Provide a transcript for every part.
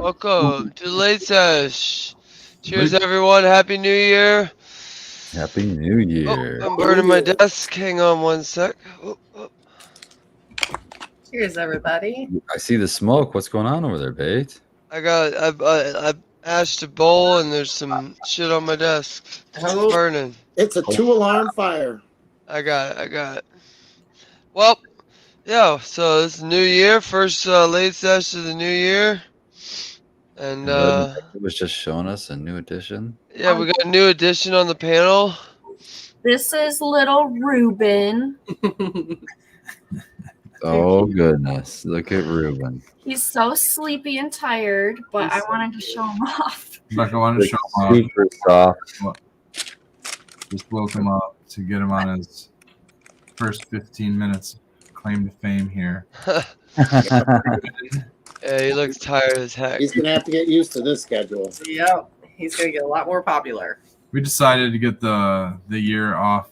Welcome to Late Sesh. Cheers, everyone. Happy New Year. Happy New Oh, Year. I'm burning my desk. Hang on one sec. Oh. Cheers, everybody. I see the smoke. What's going on over there, Bate? I ashed a bowl and there's some shit on my desk. Oh. It's burning. It's a 2-alarm fire. I got it. Well, yeah, so it's New Year. First Late Sesh of the New Year. And, It was just showing us a new edition. yeah, we got a new addition on the panel. This is little Ruben. Oh, goodness. Look at Ruben. He's so sleepy and tired, but I wanted to show him off. Rebecca wanted to show him off. Super soft. Just woke him up to get him on his first 15 minutes claim to fame here. Yeah, he looks tired as heck. He's going to have to get used to this schedule. Yep. He's going to get a lot more popular. We decided to get the year off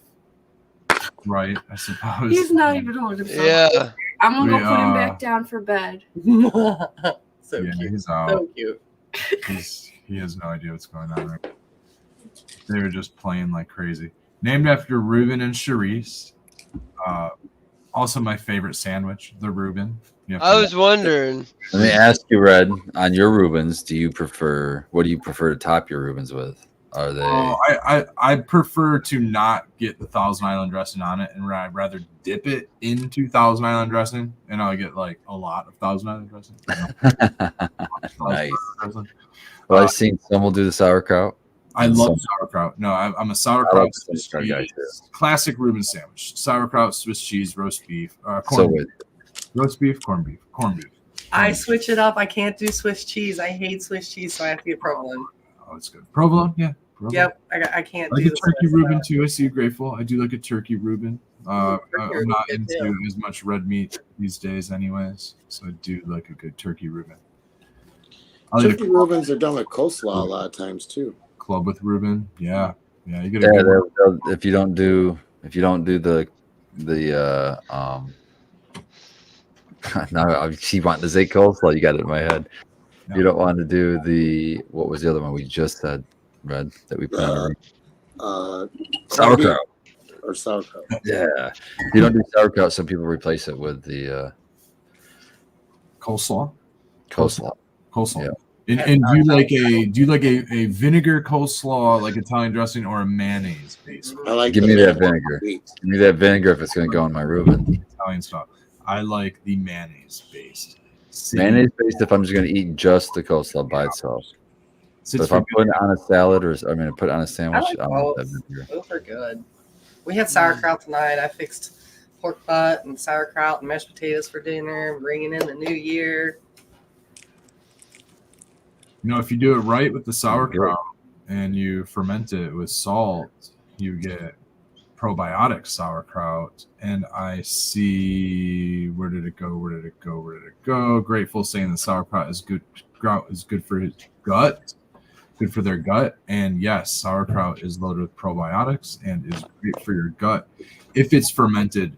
right, I suppose. He's not even holding himself. Yeah. I'm going to go put him back down for bed. So yeah, cute. he's out. So cute. He has no idea what's going on right now. They were just playing like crazy. Named after Reuben and Charisse. Also my favorite sandwich, the Reuben. I was wondering. Let me ask you, Red, on your Reubens, what do you prefer to top your Reubens with? Are they? I prefer to not get the Thousand Island dressing on it, and I'd rather dip it into Thousand Island dressing, and I'll get like a lot of Thousand Island dressing. Nice. Well, I've seen some will do the sauerkraut. I love sauerkraut. No, I'm a sauerkraut Swiss cheese, guy classic Reuben sandwich. Sauerkraut, Swiss cheese, roast beef, roast beef, corned beef. I switch it up. I can't do Swiss cheese. I hate Swiss cheese, so I have to get provolone. Oh, it's good. Provolone, yeah. Provolone. Yep, I can't I like do a turkey Reuben too. I see you grateful. I do like a turkey Reuben. I'm not into as much red meat these days, anyways. So I do like a good turkey Reuben. Turkey Reubens are done with coleslaw a lot of times too. Club with Reuben, yeah. You get if you don't do the now I keep wanting to say coleslaw. You got it in my head. No. You don't want to do what was the other one we just said, Red, that we put on sauerkraut. Or sauerkraut. Yeah. If you don't do sauerkraut, some people replace it with the coleslaw. Yeah. And do you like a vinegar coleslaw, like Italian dressing, or a mayonnaise base? Give me that vinegar. Give me that vinegar if it's going to go in my Reuben. Italian style. I like the mayonnaise based. Mayonnaise based if I'm just going to eat just the coleslaw by itself. But if I'm putting it on a salad put it on a sandwich, I like both are good. We had sauerkraut tonight. I fixed pork butt and sauerkraut and mashed potatoes for dinner. Bringing in the new year. If you do it right with the sauerkraut and you ferment it with salt, you get probiotic sauerkraut. And I see where did it go? Grateful saying the sauerkraut is good for his gut, good for their gut. And yes, sauerkraut is loaded with probiotics and is great for your gut if it's fermented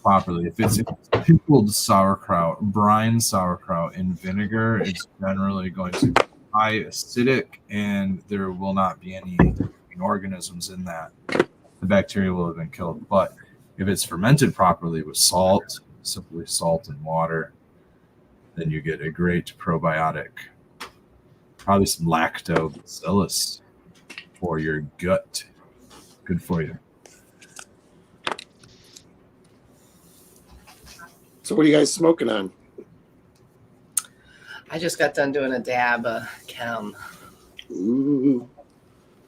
properly. If it's pickled sauerkraut, brine sauerkraut in vinegar, it's generally going to be high acidic, and there will not be any organisms in that. The bacteria will have been killed. But if it's fermented properly with salt, simply salt and water, then you get a great probiotic. Probably some lactobacillus for your gut. Good for you. So what are you guys smoking on? I just got done doing a dab chem. Ooh.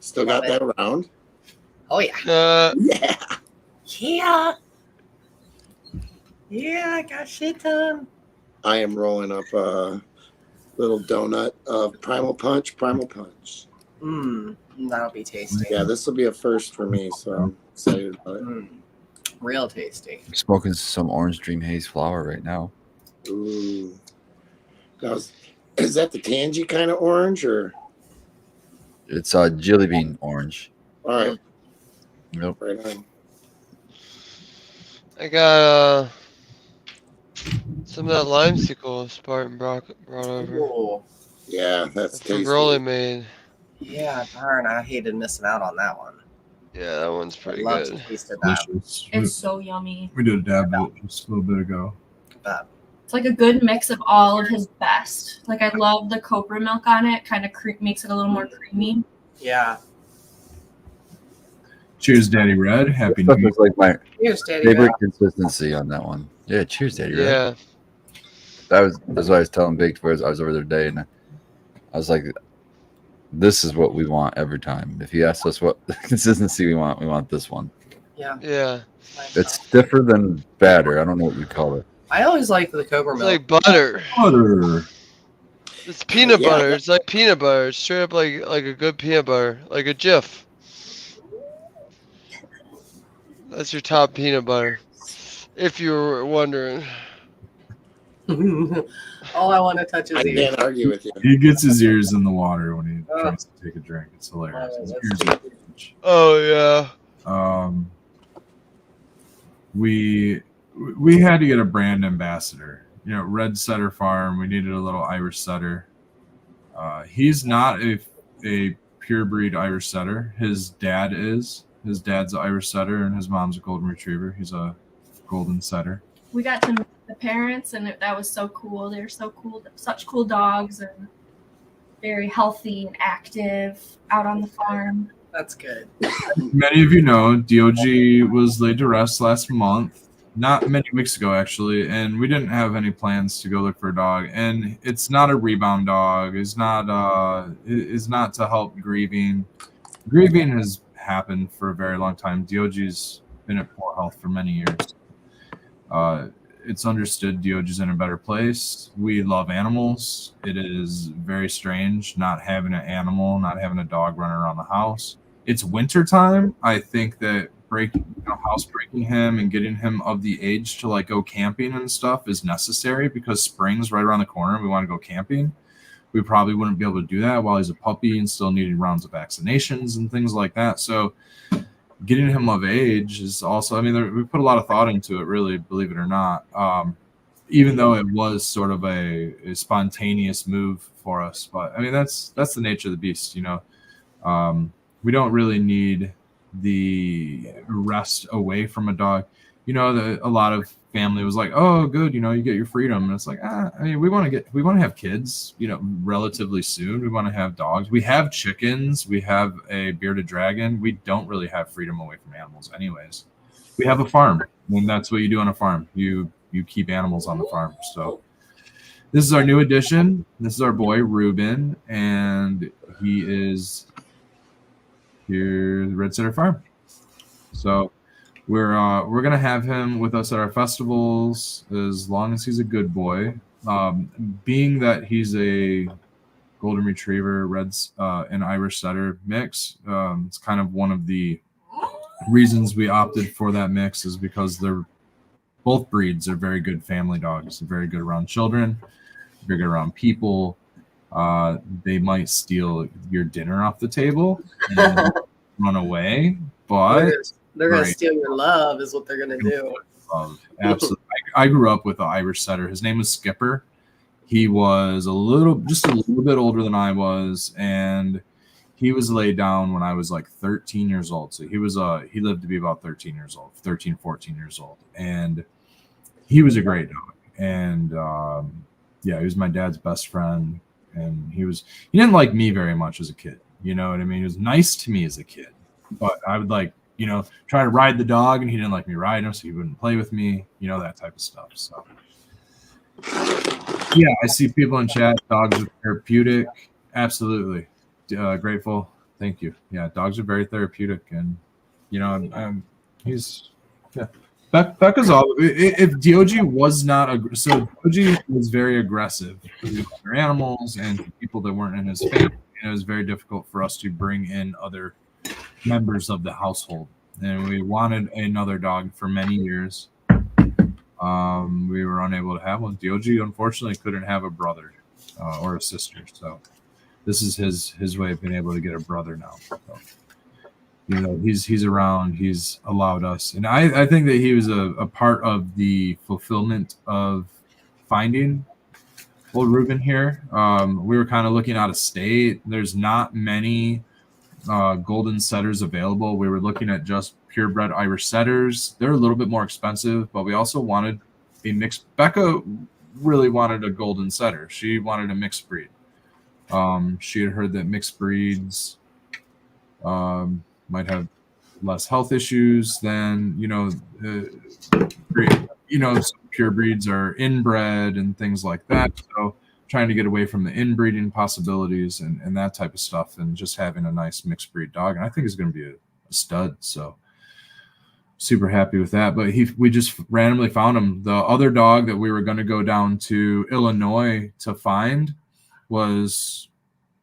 Still got that around? Oh, yeah. Yeah, I got shit done. I am rolling up a little donut of Primal Punch. That'll be tasty. Yeah, this will be a first for me, so I'm excited about it. Real tasty. I'm smoking some Orange Dream Haze flower right now. Ooh. Now, is that the tangy kind of orange, or? It's jelly bean orange. All right. Nope. Right on. I got some of that limesicle Spartan brought over. Ooh. Yeah, that's tasty. Fabroli made. Yeah, darn, I hated missing out on that one. Yeah, that one's I pretty love to good. taste that. Delicious. It's so yummy. We did a dab of it just a little bit ago. But It's like a good mix of all of his best. Like I love the copra milk on it. Kind of makes it a little more creamy. yeah. Cheers, Daddy Red. Happy That New Year. was like my Here's Daddy favorite Red. consistency on that one. Yeah, cheers, Daddy. Right? Yeah. That's what I was telling Baked Birds. I was over there today, and I was like, "This is what we want every time. If you ask us what consistency we want this one. Yeah. Yeah. Nice It's stuff. stiffer than batter. I don't know what you call it. I always like the cobra It's milk. like butter. Butter. It's peanut Yeah, butter. that- It's like peanut butter. It's straight up like a good peanut butter, like a Jif. That's your top peanut butter, if you were wondering. All I want to touch is I ears. can't argue with you. He gets his ears in the water when he Oh. tries to take a drink. It's hilarious. Oh, His that's ears so are cute. huge. Oh yeah. We had to get a brand ambassador. You know, Red Setter Farm. We needed a little Irish setter. He's not a pure breed Irish setter. His dad is. His dad's an Irish setter, and his mom's a golden retriever. He's a golden setter. We got to meet the parents, and that was so cool. They're so cool, such cool dogs, and very healthy and active out on the farm. That's good. Many of you know DOG was laid to rest last month, not many weeks ago actually, and we didn't have any plans to go look for a dog. And it's not a rebound dog. It's not to help grieving. Grieving has happened for a very long time. DOG's been at poor health for many years. It's understood DOG's in a better place. We love animals. It is very strange not having an animal, not having a dog running around the house. It's winter time. I think that housebreaking him and getting him of the age to like go camping and stuff is necessary because spring's right around the corner and we want to go camping. We probably wouldn't be able to do that while he's a puppy and still needing rounds of vaccinations and things like that. So getting him of age is also, I mean, we put a lot of thought into it, really, believe it or not. Even though it was sort of a spontaneous move for us, but I mean, that's the nature of the beast, you know. We don't really need the rest away from a dog. You know, a lot of family was like, "Oh, good, you know, you get your freedom." And it's like, I mean, we want to have kids, you know, relatively soon. We want to have dogs. We have chickens. We have a bearded dragon. We don't really have freedom away from animals, anyways. We have a farm, and that's what you do on a farm. You keep animals on the farm. So this is our new addition. This is our boy Ruben, and he is here, the Red Setter Farm. So we're gonna have him with us at our festivals as long as he's a good boy. Being that he's a golden retriever, and Irish setter mix, it's kind of one of the reasons we opted for that mix is because both breeds are very good family dogs. They're very good around children, very good around people. They might steal your dinner off the table and run away, but They're gonna Right. steal your love, is what they're gonna do. Absolutely. I grew up with an Irish setter. His name was Skipper. He was just a little bit older than I was, and he was laid down when I was like 13 years old. So he lived to be about 13 years old, 13, 14 years old. And he was a great dog. And yeah, he was my dad's best friend. And he didn't like me very much as a kid. You know what I mean? He was nice to me as a kid, but I would try to ride the dog, and he didn't like me riding him, so he wouldn't play with me, that type of stuff. So yeah, I see people in chat, dogs are therapeutic. Absolutely. Grateful. Thank you. Yeah, dogs are very therapeutic, and he's Becca's all. If DOG was not DOG was very aggressive with other animals and people that weren't in his family. It was very difficult for us to bring in other members of the household, and we wanted another dog for many years. We were unable to have one. DOG unfortunately couldn't have a brother or a sister, so this is his way of being able to get a brother now. So, he's around. He's allowed us, and I think that he was a part of the fulfillment of finding old Ruben here. We were kind of looking out of state. There's not many golden setters available. We were looking at just purebred Irish setters. They're a little bit more expensive, but we also wanted a mixed. Becca really wanted a golden setter. She wanted a mixed breed. She had heard that mixed breeds might have less health issues than some pure breeds are inbred and things like that. So trying to get away from the inbreeding possibilities and that type of stuff, and just having a nice mixed breed dog. And I think it's going to be a stud. So super happy with that. But we just randomly found him. The other dog that we were going to go down to Illinois to find was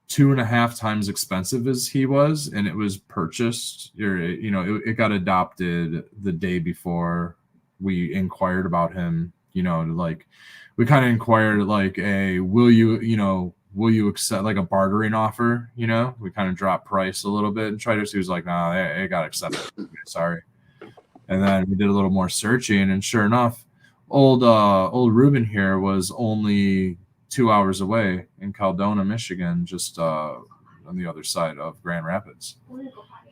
2.5 times expensive as he was, and it was purchased, or it got adopted the day before we inquired about him. Like we kind of inquired like will you accept like a bartering offer? We kind of dropped price a little bit and tried to. He was like, nah, they got accepted. Sorry. And then we did a little more searching, and sure enough, old Ruben here was only 2 hours away in Caldona, Michigan, just on the other side of Grand Rapids.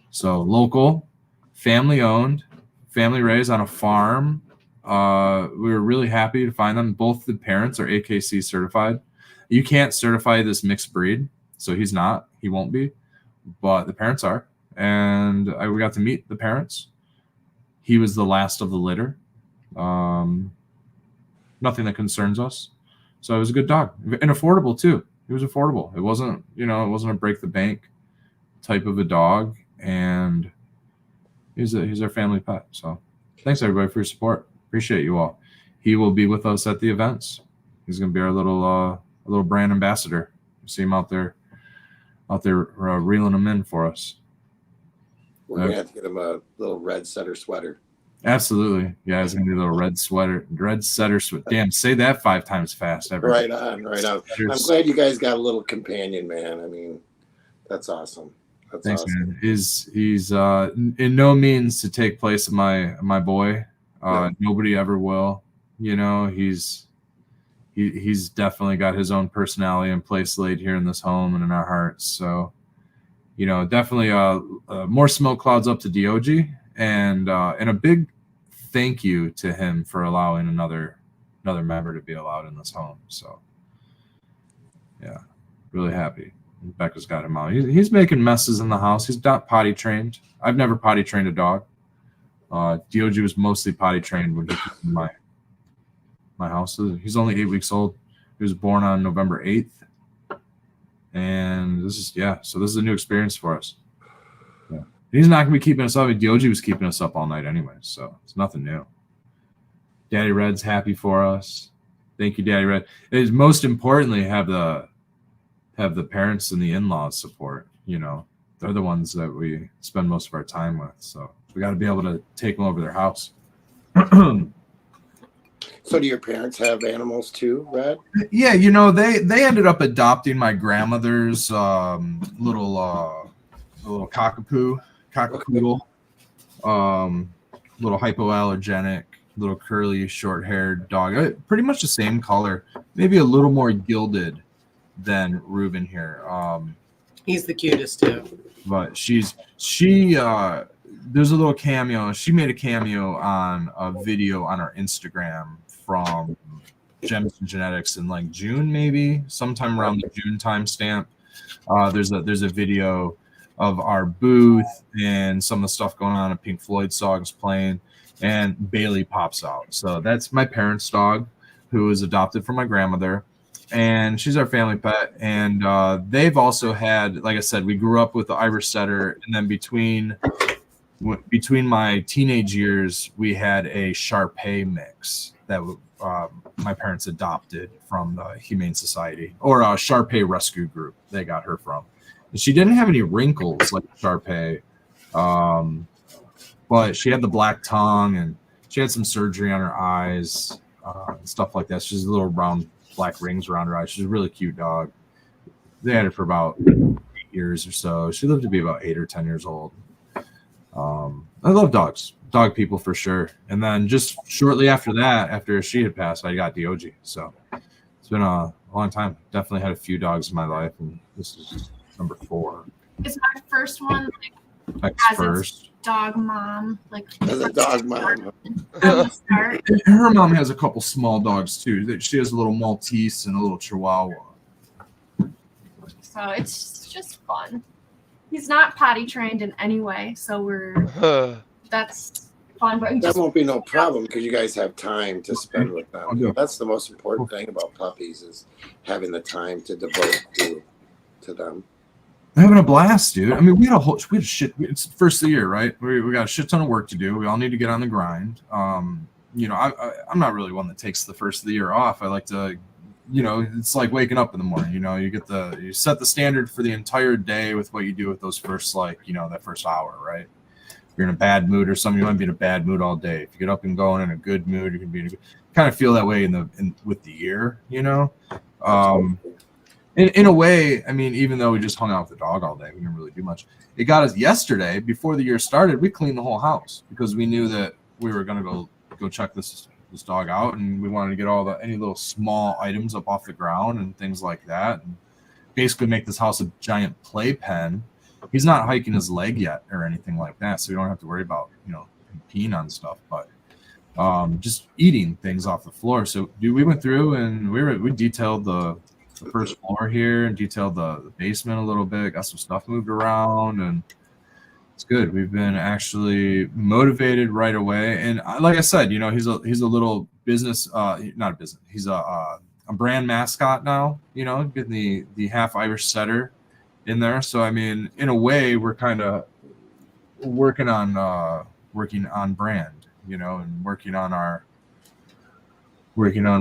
So local, family owned, family raised on a farm. We were really happy to find them. Both the parents are AKC certified. You can't certify this mixed breed, so he's not. He won't be, but the parents are. And we got to meet the parents. He was the last of the litter. Nothing that concerns us. So it was a good dog, and affordable too. It was affordable. It wasn't a break the bank type of a dog, and he's our family pet. So thanks everybody for your support. Appreciate you all. He will be with us at the events. He's going to be our little brand ambassador. You see him out there reeling them in for us. We're going to have to get him a little red setter sweater. Absolutely. Yeah, it's going to be a little red setter sweater. Damn, say that 5 times fast. Right on. I'm glad you guys got a little companion, man. I mean, that's awesome. Thanks, awesome. Man. He's in no means to take place of my boy. Nobody ever will. He's definitely got his own personality and place laid here in this home and in our hearts. So, definitely more smoke clouds up to DOG, and a big thank you to him for allowing another member to be allowed in this home. So, yeah, really happy. Becca's got him out. He's making messes in the house. He's not potty trained. I've never potty trained a dog. DOG was mostly potty trained when he came in my house. He's only 8 weeks old. He was born on November 8th. And this is a new experience for us. Yeah. He's not going to be keeping us up. DOG was keeping us up all night anyway, so it's nothing new. Daddy Red's happy for us. Thank you, Daddy Red. It is most importantly have the parents and the in-laws support. They're the ones that we spend most of our time with. So we got to be able to take them over their house. So do your parents have animals too, Red? Yeah, they ended up adopting my grandmother's little cockapoodle, little hypoallergenic, little curly, short-haired dog. Pretty much the same color, maybe a little more gilded than Ruben here. He's the cutest too. But there's a little cameo. She made a cameo on a video on our Instagram from Gems and Genetics in like June, maybe sometime around the June timestamp. There's a video of our booth and some of the stuff going on. A Pink Floyd songs playing, and Bailey pops out. So that's my parents' dog, who was adopted from my grandmother, and she's our family pet. And they've also had, like I said, we grew up with the Irish setter, and then between my teenage years, we had a Shar-Pei mix that my parents adopted from the Humane Society, or a Shar-Pei rescue group they got her from. And she didn't have any wrinkles like Shar-Pei, but she had the black tongue, and she had some surgery on her eyes, and stuff like that. She's a little round black rings around her eyes. She's a really cute dog. They had her for about 8 years or so. She lived to be about 8 or 10 years old. I love dogs, dog people for sure. And then just shortly after that, after she had passed, I got DOG. So it's been a a long time. Definitely had a few dogs in my life, and this is number 4. It's my first one, Next as first. dog mom, like As a dog mom. from the start. Her mom has a couple small dogs too. She has a little Maltese and a little Chihuahua. So it's just fun. He's not potty trained in any way, so that's fun. But he That just won't be no problem because you guys have time to spend with I'll do them. it. That's the most important thing about puppies is having the time to devote to them. I'm having a blast, dude. I mean, we had a shit. It's the first of the year, right? We got a shit ton of work to do. We all need to get on the grind. You know, I'm not really one that takes the first of the year off. I like to, you know, it's like waking up in the morning. You know, you set the standard for the entire day with what you do with those first, like, you know, that first hour, right? If you're in a bad mood or something, you want to be in a bad mood all day. If you get up and going in a good mood, you can be kind of feel that way with the year, you know. In a way, I mean, even though we just hung out with the dog all day, we didn't really do much. It got us yesterday, before the year started, we cleaned the whole house because we knew that we were going to go check this dog out, and we wanted to get any little small items up off the ground and things like that, and basically make this house a giant playpen. He's not hiking his leg yet or anything like that, so we don't have to worry about, you know, him peeing on stuff, but just eating things off the floor. So, dude, we went through and we detailed the first floor here and detailed the basement a little bit, got some stuff moved around, and it's good. We've been actually motivated right away. And like I said, you know, he's a little business, not a business. He's a brand mascot now, you know, getting the half Irish setter in there. So, I mean, in a way, we're kind of working on brand, you know, and working on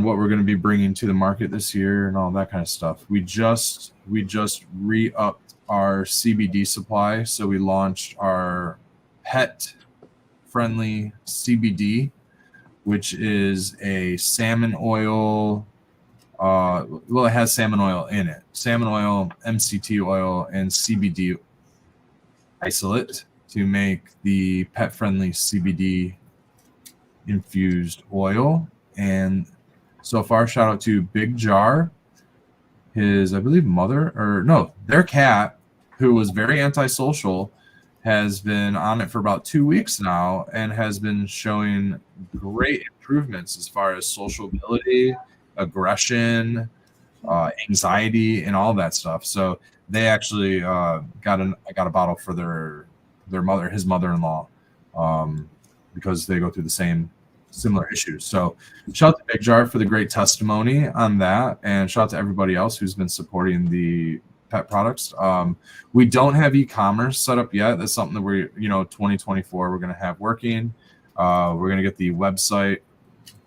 what we're going to be bringing to the market this year and all that kind of stuff. We just re-upped our CBD supply, so we launched our pet-friendly CBD, which is a salmon oil. Well, it has salmon oil in it. Salmon oil, MCT oil, and CBD isolate to make the pet-friendly CBD infused oil. And so far, shout out to Big Jar, his, I believe, their cat, who was very antisocial, has been on it for about 2 weeks now and has been showing great improvements as far as sociability, aggression, anxiety, and all that stuff. So they actually got a bottle for his mother-in-law, because they go through the similar issues. So shout out to Big Jar for the great testimony on that, and shout out to everybody else who's been supporting the pet products. We don't have e-commerce set up yet. That's something that we're, 2024 we're going to have working. We're going to get the website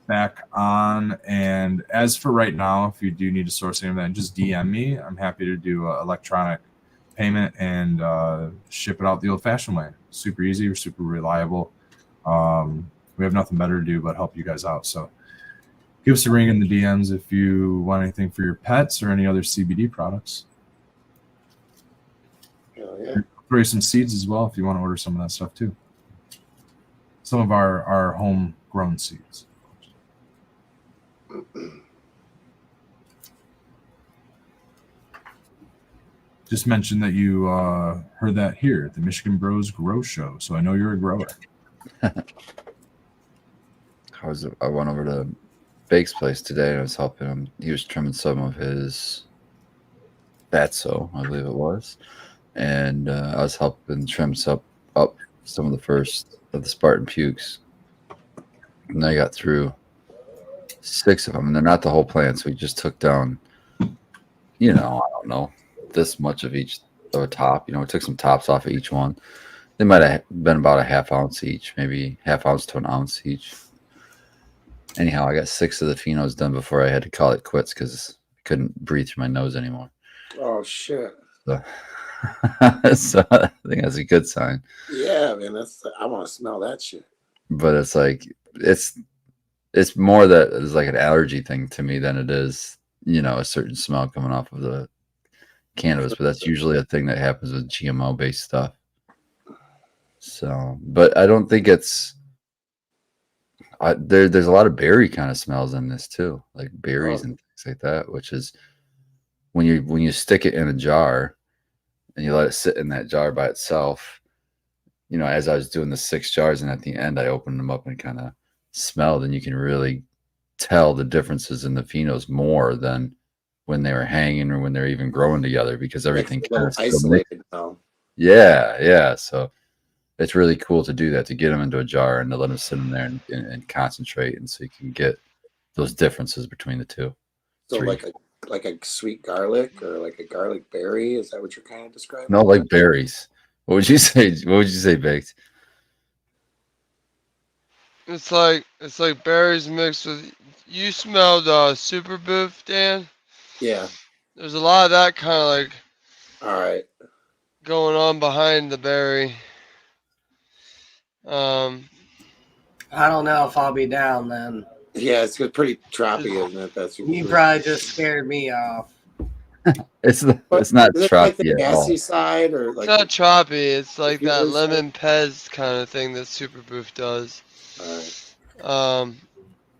back on, and as for right now, if you do need to source any of that, just DM me. I'm happy to do electronic payment and ship it out the old-fashioned way. Super easy, super reliable. We have nothing better to do but help you guys out. So give us a ring in the DMs if you want anything for your pets or any other CBD products. Hell yeah. Throw you some seeds as well if you want to order some of that stuff too. Some of our homegrown seeds. Just mentioned that you heard that here at the Michigan Bros Grow Show, so I know you're a grower. I went over to Bake's place today and I was helping him. He was trimming some of his fatso, I believe it was, and I was helping trim up some of the first of the Spartan pukes. And I got through 6 of them, and they're not the whole plant, so we just took down, I don't know, this much of each of a top. We took some tops off of each one. They might have been about a half ounce each, maybe half ounce to an ounce each. Anyhow, I got 6 of the phenos done before I had to call it quits because I couldn't breathe through my nose anymore. Oh shit. So, so I think that's a good sign. Yeah, man. I want to smell that shit. But it's like it's more that it's like an allergy thing to me than it is, a certain smell coming off of the cannabis. But that's usually a thing that happens with GMO based stuff. So, but I don't think it's. There's a lot of berry kind of smells in this too, like berries and things like that, which is when you stick it in a jar and you let it sit in that jar by itself, you know, as I was doing the 6 jars, and at the end I opened them up and kind of smelled, and you can really tell the differences in the phenos more than when they were hanging or when they're even growing together, because everything kind of isolated now. Yeah. So it's really cool to do that, to get them into a jar and to let them sit in there and concentrate, and so you can get those differences between the two. So Three. like a sweet garlic or like a garlic berry. Is that what you're kind of describing? No, like berries. What would you say? What would you say, Baked? It's like berries mixed with. You smelled Super Boof, Dan? Yeah. There's a lot of that kind of like All right. going on behind the berry. Um, I don't know if I'll be down then. Yeah, it's pretty troppy, isn't it? That's You probably just scared me off. It's not Is it like the troppy at all. gassy side or it's like not troppy. It's like that fuel side? lemon pez kind of thing that Super Boof does. All right.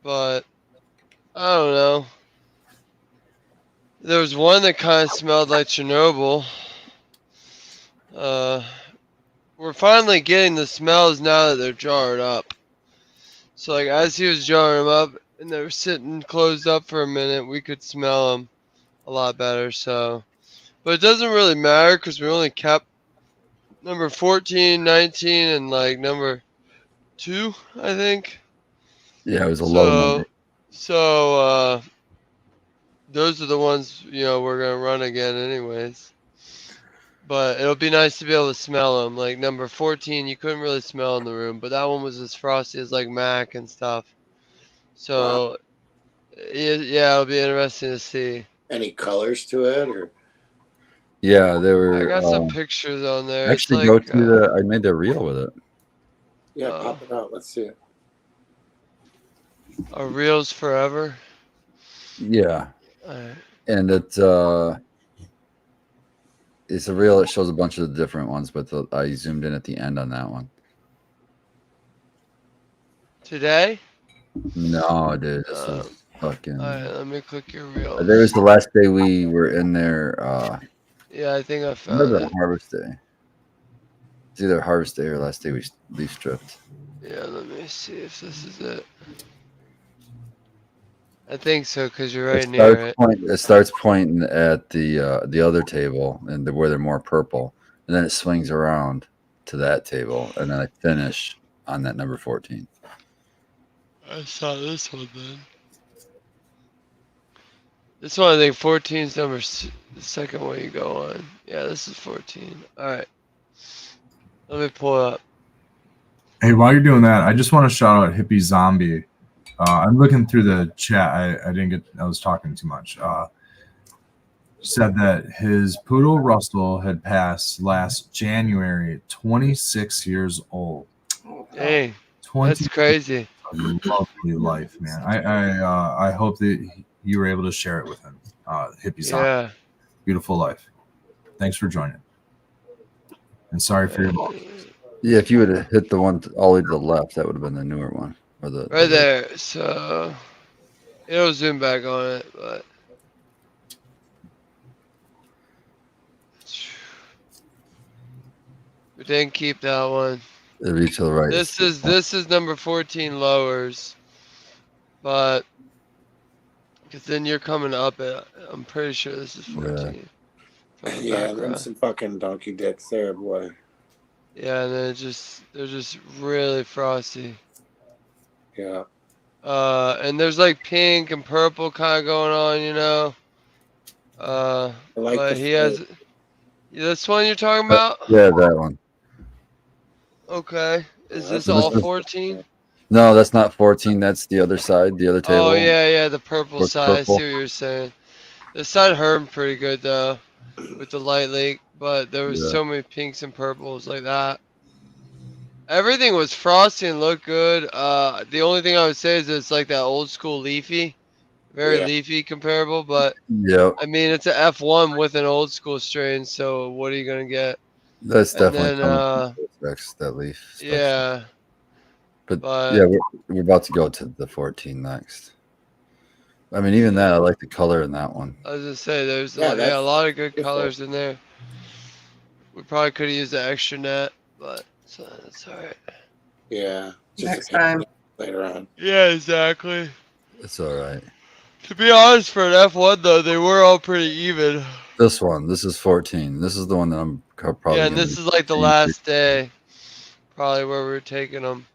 But I don't know. There was one that kind of smelled like Chernobyl. We're finally getting the smells now that they're jarred up. So like as he was jarring them up and they were sitting closed up for a minute, we could smell them a lot better. So, but it doesn't really matter because we only kept number 14, 19, and like number 2, I think. Yeah, it was a low number. So those are the ones, you know, we're gonna run again anyways. But it'll be nice to be able to smell them. Like number 14, you couldn't really smell in the room, but that one was as frosty as like Mac and stuff. So yeah, it'll be interesting to see. Any colors to it or Yeah, they I were. got some pictures on there. Actually, it's go to I made a reel with it. yeah, pop it out. Let's see it. A Reels Forever. Yeah, Alright. and it's a reel that shows a bunch of the different ones, but I zoomed in at the end on that one. Today? No, dude, this is fucking. Alright, let me click your reel. There was the last day we were in there. Yeah, I think I found Remember it. Harvest Day? It's either Harvest Day or last day we leaf stripped. Yeah, let me see if this is it. I think so, because you're right near it. It starts pointing at the other table and where they're more purple, and then it swings around to that table, and then I finish on that number 14. I saw this one then. This one, I think 14 is the second one you go on. Yeah, this is 14. Alright. Let me pull it up. Hey, while you're doing that, I just want to shout out Hippie Zombie. I'm looking through the chat. I was talking too much. Said that his poodle Russell had passed last January, 26 years old. Dang, that's crazy. Lovely life, man. I hope that you were able to share it with him. Hippie Zombie. Yeah. Beautiful life. Thanks for joining. And sorry for your loss. Yeah, if you would have hit the one all the way to the left, that would have been the newer one. Or Right there. So it'll zoom back on it, but we didn't keep that one. It'll be to the right. This is number 14 lowers, but because then you're coming up at. I'm pretty sure this is 14. Yeah, there's some fucking donkey dicks there, boy. Yeah, and then they're just really frosty. Yeah. And there's like pink and purple kind of going on, you know. But he has. This one you're talking about? Yeah, that one. Okay. Is this all 14? No, that's not 14. That's the other side, the other table. Oh yeah, the purple What's side. purple? I see what you're saying. This side hurt pretty good though, with the light leak. But there was so many pinks and purples like that. Everything was frosty and looked good. The only thing I would say is it's like that old school leafy, very leafy comparable. But I mean, it's an F1 with an old school strain. So what are you gonna get? That's definitely that leaf. Especially. Yeah. But yeah, we're about to go to the 14 next. I mean, even that, I like the color in that one. I was gonna say there's Yeah, a lot of good beautiful. colors in there. We probably could have used the extra net, but so that's all right. Yeah. Next a time. later on. Yeah, exactly. It's all right. To be honest, for an F1 though, they were all pretty even. This is 14. This is the one that I'm probably Yeah, and gonna this is like the change. last day, probably where we were taking them.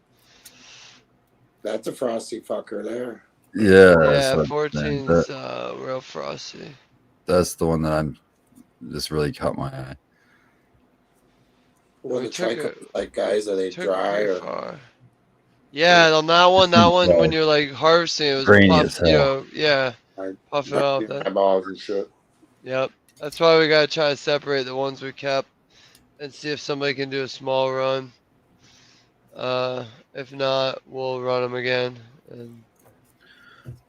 That's a frosty fucker there. Yeah, Yeah, that's what I'm saying. 14's real frosty. That's the one that this really caught my eye. Well, We the took trico, it. like guys, are they Took it dry pretty or far. Yeah, on that one, when you're like harvesting, it was Grainy as puff. You hell. know, yeah, puffing off. eyeballs and shit? Yep. That's why we gotta try to separate the ones we kept and see if somebody can do a small run. If not, we'll run them again. And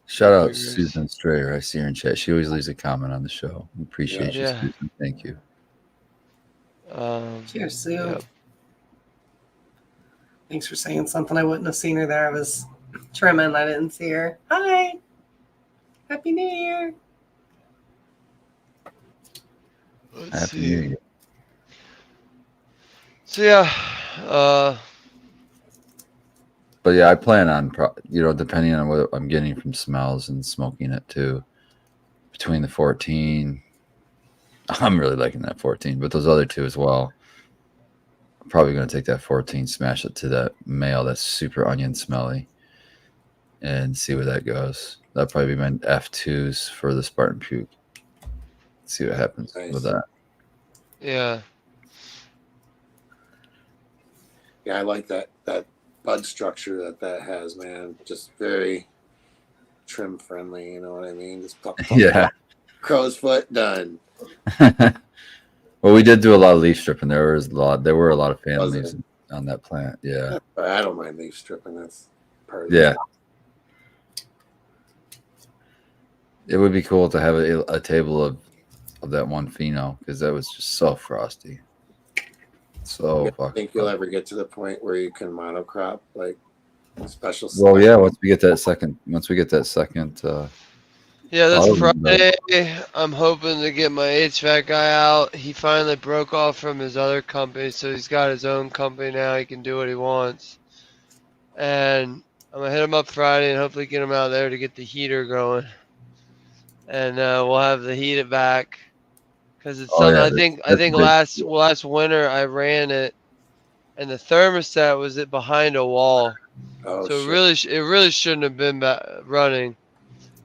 Shout out figures. Susan Strayer. I see her in chat. She always leaves a comment on the show. Appreciate you, Yeah. Susan. Thank you. Cheers, Sue. Yep. Thanks for saying something. I wouldn't have seen her there. I was trimming. I didn't see her. Hi. Happy New Year. Let's Happy see. New Year. So yeah, But yeah, I plan on, depending on what I'm getting from smells and smoking it too, between the 14. I'm really liking that 14, but those other two as well. I'm probably going to take that 14, smash it to that male that's super onion smelly, and see where that goes. That'll probably be my F2s for the Spartan Puke. See what happens with that. yeah. Yeah, I like that bud structure that has, man. Just very trim friendly. You know what I mean? Just pluck, Yeah. crow's foot done. Well, we did do a lot of leaf stripping. There were a lot of fan Was leaves it? on that plant. Yeah. But I don't mind leaf stripping. That's part of Yeah. It would be cool to have a table of that one pheno, because that was just so frosty. So I fucking. think you'll ever get to the point where you can monocrop like special. Well, yeah. Once we get that second. Yeah, this I'll- Friday, I'm hoping to get my HVAC guy out. He finally broke off from his other company, so he's got his own company now. He can do what he wants. And I'm gonna hit him up Friday and hopefully get him out there to get the heater going. And we'll have the heat it back, because it's something. yeah, I think last winter I ran it, and the thermostat was behind a wall. Oh, So shit. it really shouldn't have been running,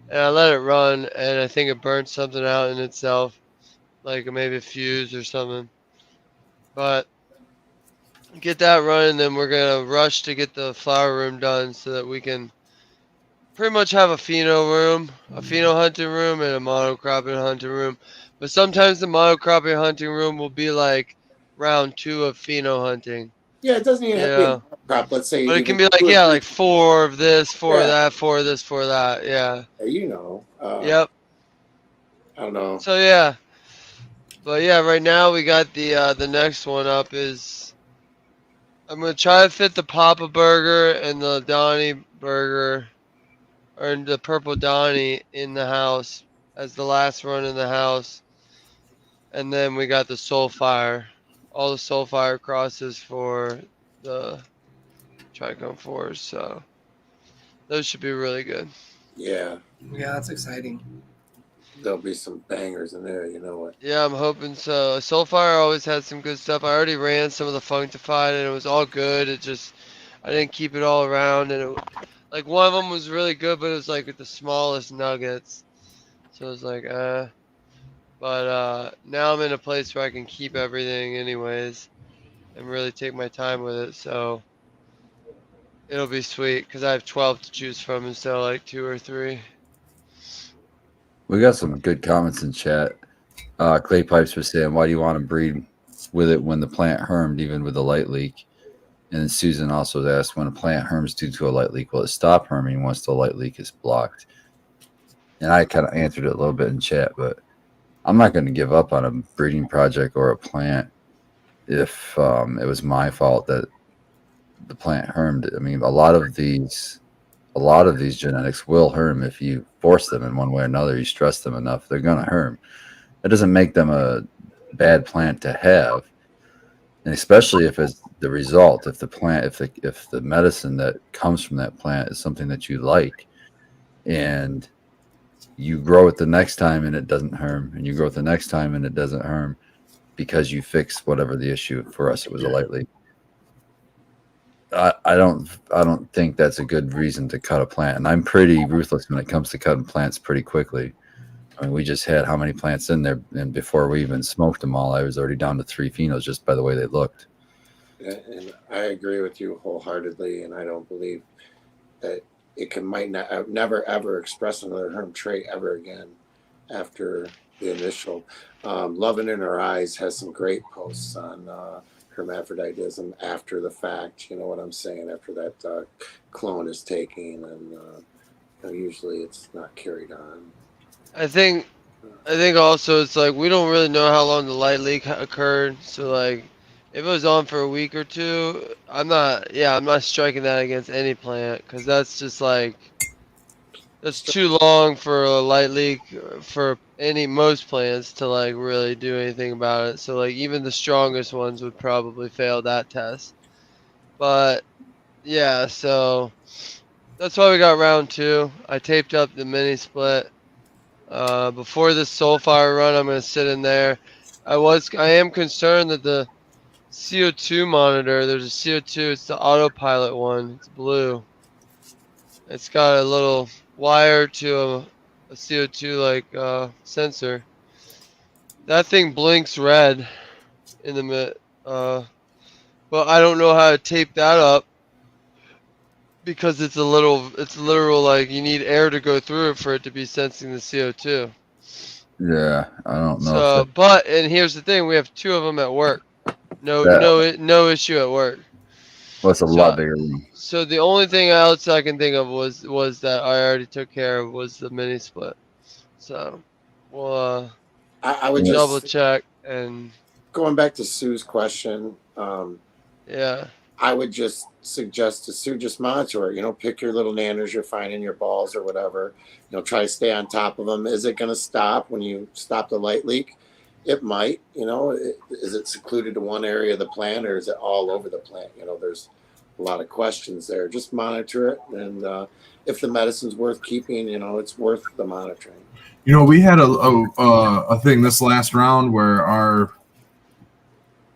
and I let it run, and I think it burned something out in itself, like maybe a fuse or something. But get that running, then we're gonna rush to get the flower room done so that we can pretty much have a pheno room, a pheno hunting room, and a monocropping hunting room. But sometimes the monocropping hunting room will be like round 2 of pheno hunting. Yeah, it doesn't even have to be a crop. Let's say, But it can even be like, 2 or yeah, 3. like 4 of this, 4 of Yeah. that, 4 of this, 4 of that. Yeah. You know. Yep. I don't know. So yeah. But yeah, right now we got the next one up is I'm gonna try to fit the Papa Burger and the Donnie Burger, or the Purple Donnie, in the house as the last run in the house. And then we got the Soulfire, all the Soulfire crosses for the Tricone 4s, so those should be really good. Yeah, Yeah, that's exciting. there'll be some bangers in there. You know what? Yeah, I'm hoping so. Soulfire always had some good stuff. I already ran some of the Functified, and it was all good. It just, I didn't keep it all around, and like one of them was really good, but it was like with the smallest nuggets. So it was like, But now I'm in a place where I can keep everything anyways and really take my time with it. So it'll be sweet because I have 12 to choose from instead of like 2 or 3. We got some good comments in chat. Clay Pipes was saying, why do you want to breed with it when the plant hermed, even with a light leak? And then Susan also asked, when a plant herms due to a light leak, will it stop herming once the light leak is blocked? And I kind of answered it a little bit in chat, but I'm not going to give up on a breeding project or a plant if it was my fault that the plant hermed. I mean, a lot of these a lot of these genetics will herm if you force them in one way or another. You stress them enough, they're going to herm. That doesn't make them a bad plant to have, and especially if it's the result, if the plant, if the medicine that comes from that plant is something that you like, and you grow it the next time and it doesn't herm, and you grow it the next time and it doesn't herm because you fix whatever the issue. For us, it was a light leak. I don't think that's a good reason to cut a plant, and I'm pretty ruthless when it comes to cutting plants pretty quickly. I mean, we just had how many plants in there, and before we even smoked them all, I was already down to 3 phenos just by the way they looked. And I agree with you wholeheartedly, and I don't believe that it might not never ever express another herm trait ever again after the initial. Loving in Her Eyes has some great posts on hermaphroditism after the fact. You know what I'm saying? After that clone is taken, and usually it's not carried on. I think also it's like we don't really know how long the light leak occurred. So like, if it was on for a week or two, I'm not striking that against any plant, because that's just like, that's too long for a light leak for most plants to like really do anything about it. So like even the strongest ones would probably fail that test. But yeah, so that's why we got round 2. I taped up the mini split. Before this Soulfire run, I'm gonna sit in there. I am concerned that the CO2 monitor, there's a CO2, it's the autopilot one, it's blue. It's got a little wire to a CO2 like sensor. That thing blinks red in the mid. But I don't know how to tape that up because it's literal, like you need air to go through it for it to be sensing the CO2. Yeah, I don't know So, if and here's the thing: we have 2 of them at work. No issue at work. it's a lot bigger room. So the only thing else I can think of was that I already took care of was the mini split. So, well, I would double just check and going back to Sue's question. yeah. I would just suggest to Sue, just monitor it. You know, pick your little nanners you're finding, your balls or whatever. You know, try to stay on top of them. Is it going to stop when you stop the light leak? It might. You know, is it secluded to one area of the plant, or is it all over the plant? You know, there's a lot of questions there. Just monitor it, and if the medicine's worth keeping, you know, it's worth the monitoring. You know, we had a thing this last round where our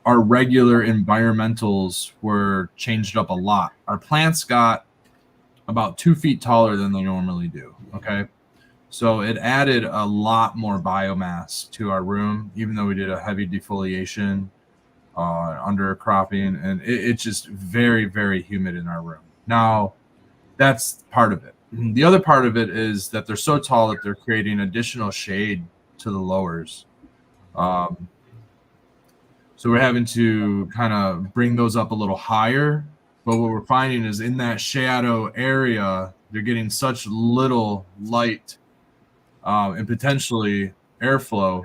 regular environmentals were changed up a lot. Our plants got about 2 feet taller than they normally do. Okay. So it added a lot more biomass to our room, even though we did a heavy defoliation, undercropping, and it's just very, very humid in our room. Now, that's part of it. The other part of it is that they're so tall that they're creating additional shade to the lowers. So we're having to kind of bring those up a little higher. But what we're finding is in that shadow area, they're getting such little light and potentially airflow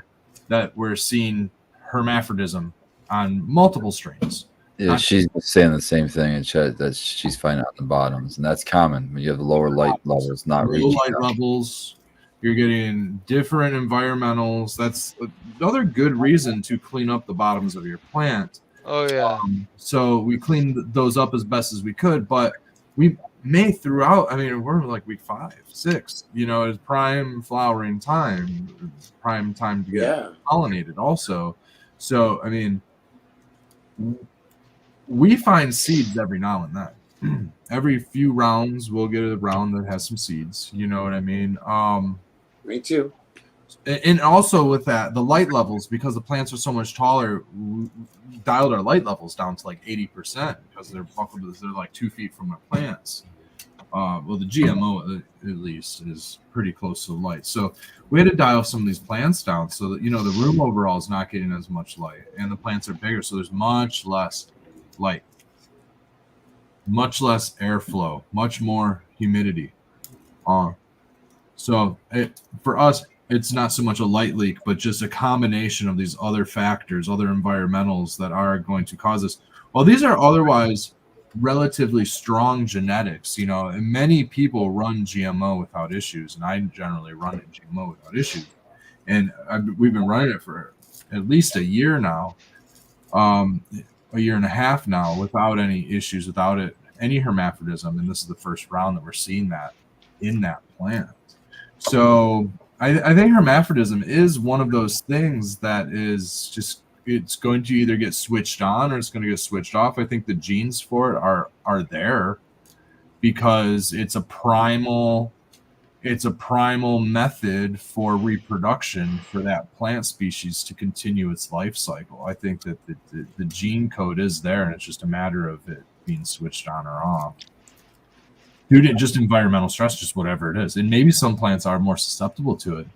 that we're seeing hermaphrodism on multiple strains. Yeah, she's saying the same thing in chat, that she's finding out the bottoms, and that's common when you have lower light levels not Low reaching light out. levels. You're getting different environmentals. That's another good reason to clean up the bottoms of your plant. Oh yeah. So we cleaned those up as best as we could, but we may throughout. I mean, we're like week 5, 6. You know, it's prime flowering time, prime time to get pollinated. Also, so I mean, we find seeds every now and then. Every few rounds, we'll get a round that has some seeds. You know what I mean? Me too. And also with that, the light levels, because the plants are so much taller, we dialed our light levels down to like 80% because they're like 2 feet from our plants. Well, the GMO at least is pretty close to the light. So we had to dial some of these plants down so that, you know, the room overall is not getting as much light, and the plants are bigger, so there's much less light, much less airflow, much more humidity. So for us, it's not so much a light leak, but just a combination of these other factors, other environmentals that are going to cause this. Well, these are otherwise relatively strong genetics, you know, and many people run GMO without issues, and I generally run it GMO without issues. And we've been running it for at least a year now, a year and a half now, without any issues, without any hermaphrodism. And this is the first round that we're seeing that in that plant. So I think hermaphrodism is one of those things that is just, it's going to either get switched on or it's going to get switched off. I think the genes for it are there because it's a primal method for reproduction for that plant species to continue its life cycle. I think that the gene code is there, and it's just a matter of it being switched on or off due to just environmental stress, just whatever it is. And maybe some plants are more susceptible to it,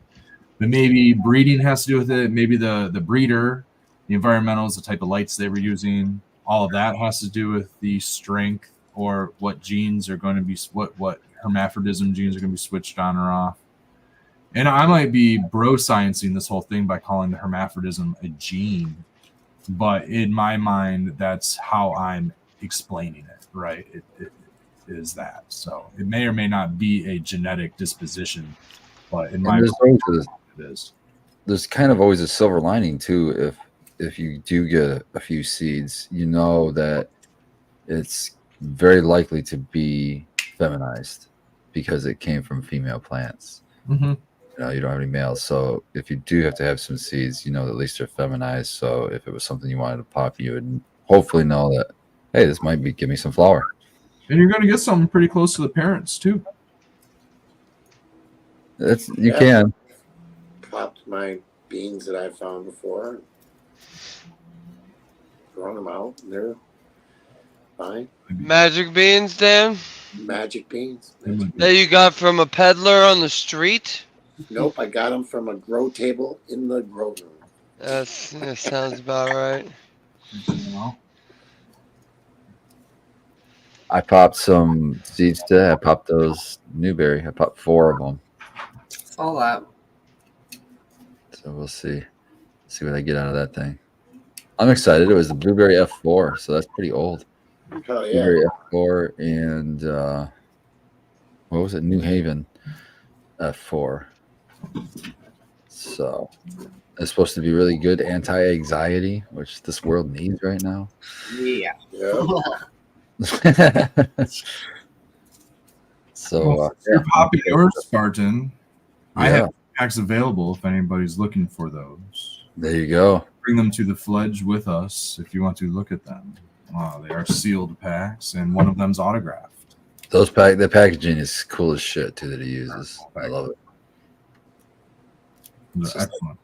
but maybe breeding has to do with it. Maybe the breeder, the environmentals, the type of lights they were using, all of that has to do with the strength or what genes are going to be, what hermaphrodism genes are going to be switched on or off. And I might be bro-sciencing this whole thing by calling the hermaphrodism a gene, but in my mind, that's how I'm explaining it, right? It is that. So it may or may not be a genetic disposition, but in my mind, it is. There's kind of always a silver lining too. If you do get a few seeds, you know that it's very likely to be feminized because it came from female plants. Mm-hmm. You know, you don't have any males, so if you do have to have some seeds, you know that at least they're feminized. So if it was something you wanted to pop, you would hopefully know that, hey, this might be give me some flower. And you're going to get something pretty close to the parents too. You can popped my beans that I found before, thrown them out, and they're fine. Magic beans, Dan? Magic beans. That you got from a peddler on the street? Nope, I got them from a grow table in the grow room. That sounds about right. I popped some seeds today. I popped those Newberry. I popped 4 of them. Saw that. So we'll see what I get out of that thing. I'm excited. It was the Blueberry F4, so that's pretty old. Hell yeah. Blueberry F4 and what was it? New Haven F4. So it's supposed to be really good anti-anxiety, which this world needs right now. Yeah. So you're popping yours, Spartan. Yeah. I have packs available if anybody's looking for those. There you go. Bring them to the Fledge with us if you want to look at them. They are sealed packs, and one of them's autographed. The packaging is cool as shit too that he uses. I love it. They're excellent.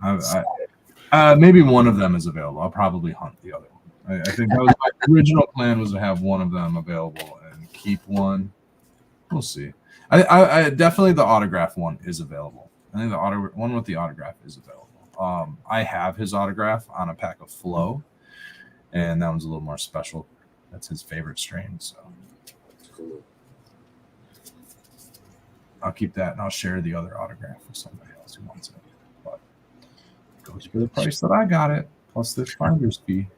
Maybe one of them is available. I'll probably hunt the other one. I think that was my original plan, was to have one of them available and keep one. We'll see. I definitely, the autograph one is available. I think the one with the autograph is available. I have his autograph on a pack of Flow, and that one's a little more special. That's his favorite strain, so Cool. I'll keep that, and I'll share the other autograph with somebody else who wants it. But it goes for the price that I got it, plus the finder's fee.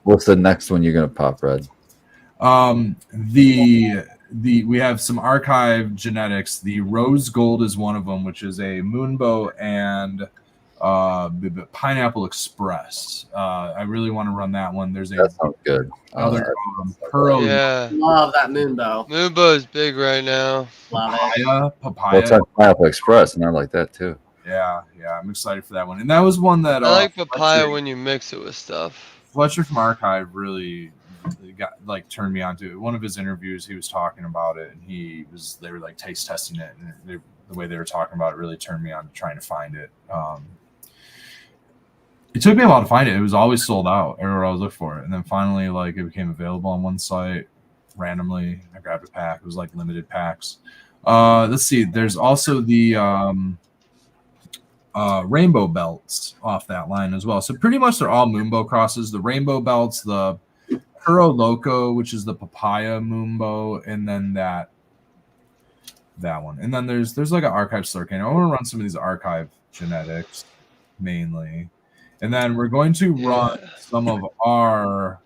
What's the next one you're gonna pop, Red? We have some archive genetics. The Rose Gold is one of them, which is a Moonbow and Pineapple Express. I really want to run that one. There's That sounds good. another Pearl Yeah. Love that Moonbow. Moonbow is big right now. Love it. Well, Papaya. it's on Pineapple Express, and I like that too. Yeah, I'm excited for that one. And that was one that I like papaya when you mix it with stuff. Fletcher from Archive really got turned me on to it. One of his interviews, he was talking about it, and they were like taste testing it, and the way they were talking about it really turned me on to trying to find it. It took me a while to find it. It was always sold out everywhere I was looking for it, and then finally, it became available on one site randomly. I grabbed a pack. It was like limited packs. Let's see. There's also the rainbow belts off that line as well. So pretty much they're all Moonbow crosses. The rainbow belts, the Puro Loco, which is the papaya Moonbow, and then that one. And then there's like an archive slurricane. I want to run some of these archive genetics mainly. And then we're going to run Yeah. some of our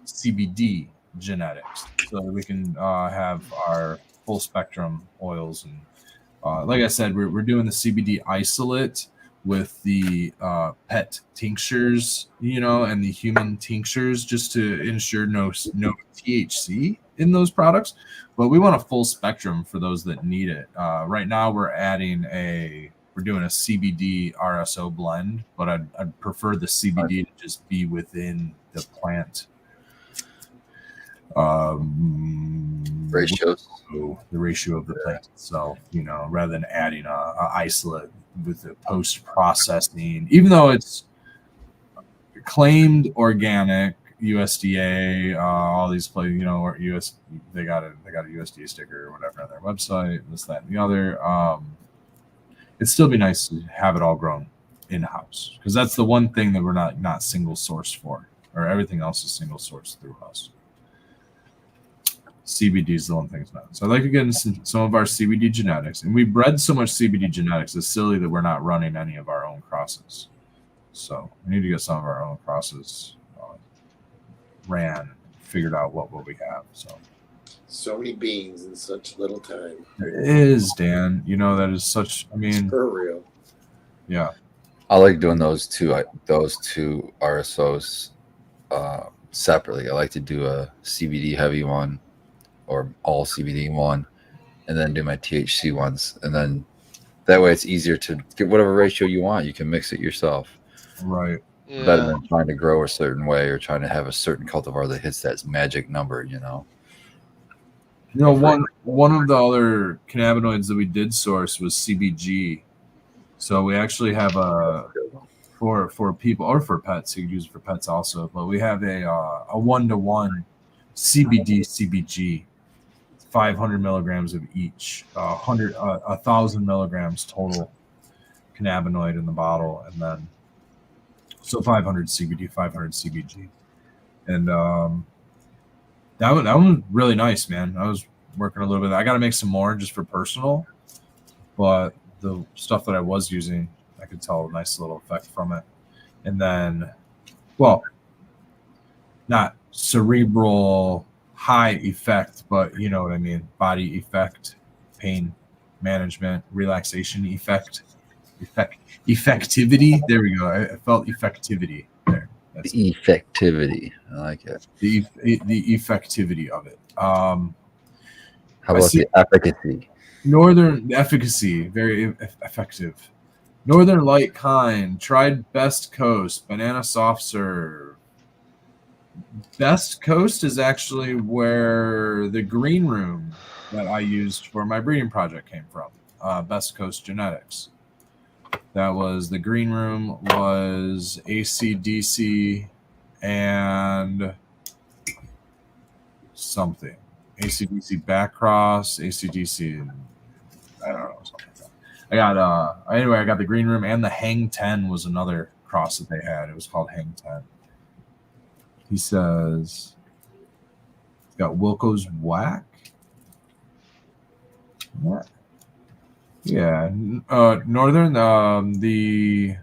CBD genetics so that we can have our full spectrum oils. And like I said, we're doing the CBD isolate with the pet tinctures, and the human tinctures, just to ensure no THC in those products. But we want a full spectrum for those that need it. Right now, we're doing a CBD RSO blend, but I'd prefer the CBD to just be within the plant Ratios. the ratio of the plant itself, rather than adding a isolate with the post processing, even though it's claimed organic, USDA, all these places, or US, they got a USDA sticker or whatever on their website, this, that, and the other. It'd still be nice to have it all grown in house, because that's the one thing that we're not single source for, or everything else is single source through us. CBD is the one thing it's not. So I'd like to get into some of our CBD genetics, and we bred so much CBD genetics. It's silly that we're not running any of our own crosses. So we need to get some of our own crosses ran, figured out what we have. So many beans in such little time. There is, Dan. That is such. I mean, For real. Yeah. I like doing those two RSOs separately. I like to do a CBD heavy one or all CBD one, and then do my THC ones, and then that way it's easier to get whatever ratio you want. You can mix it yourself. Right. Yeah. Better than trying to grow a certain way or trying to have a certain cultivar that hits that magic number. One of the other cannabinoids that we did source was CBG. So we actually have for people or for pets, you can use it for pets also. But we have a 1-to-1 CBG, 500 milligrams of each, 1,000 milligrams total cannabinoid in the bottle, and then so 500 CBD, 500 CBG, and that one was really nice, man. I was working a little bit. I got to make some more just for personal, but the stuff that I was using, I could tell a nice little effect from it. And then, well, not cerebral high effect, but you know what I mean, body effect, pain management, relaxation effectivity. There we go. I felt effectivity there. The effectivity. I like it. The effectivity of it. How about the efficacy? The efficacy, very effective. Northern Light Kind, tried Best Coast, banana soft serve. Best Coast is actually where the green room that I used for my breeding project came from. Best Coast Genetics. That was the green room, was ACDC and something. ACDC Backcross, ACDC, I don't know, something like that. I got the green room, and the Hang 10 was another cross that they had. It was called Hang 10. He says it's got Wilco's Whack. What? Yeah, Northern. The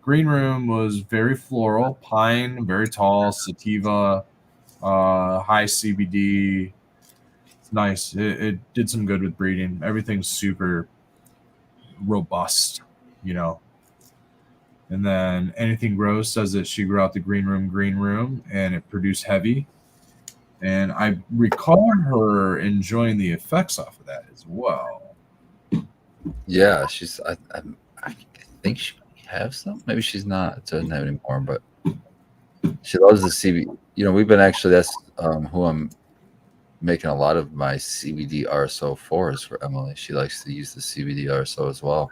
green room was very floral, pine, very tall, sativa, high CBD. It's nice. It did some good with breeding. Everything's super robust, And then Anything Grows says that she grew out the green room, and it produced heavy. And I recall her enjoying the effects off of that as well. Yeah, she's. I think she has some. Maybe she's not. Doesn't have anymore, but she loves the CBD. We've been actually. That's who I'm making a lot of my CBD RSO for is for Emily. She likes to use the CBD RSO as well.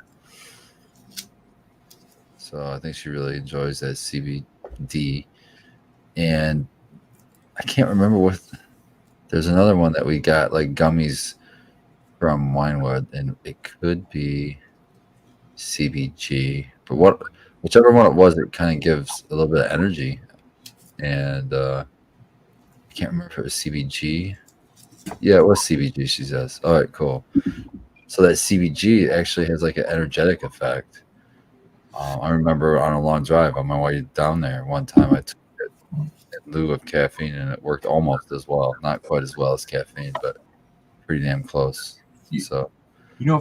So I think she really enjoys that CBD. And I can't remember what. There's another one that we got, like gummies from Winewood, and it could be CBG. But whichever one it was, it kind of gives a little bit of energy. And I can't remember if it was CBG. Yeah, it was CBG, she says. All right, cool. So that CBG actually has like an energetic effect. I remember on a long drive on my way down there, one time I took it in lieu of caffeine, and it worked almost as well. Not quite as well as caffeine, but pretty damn close. So,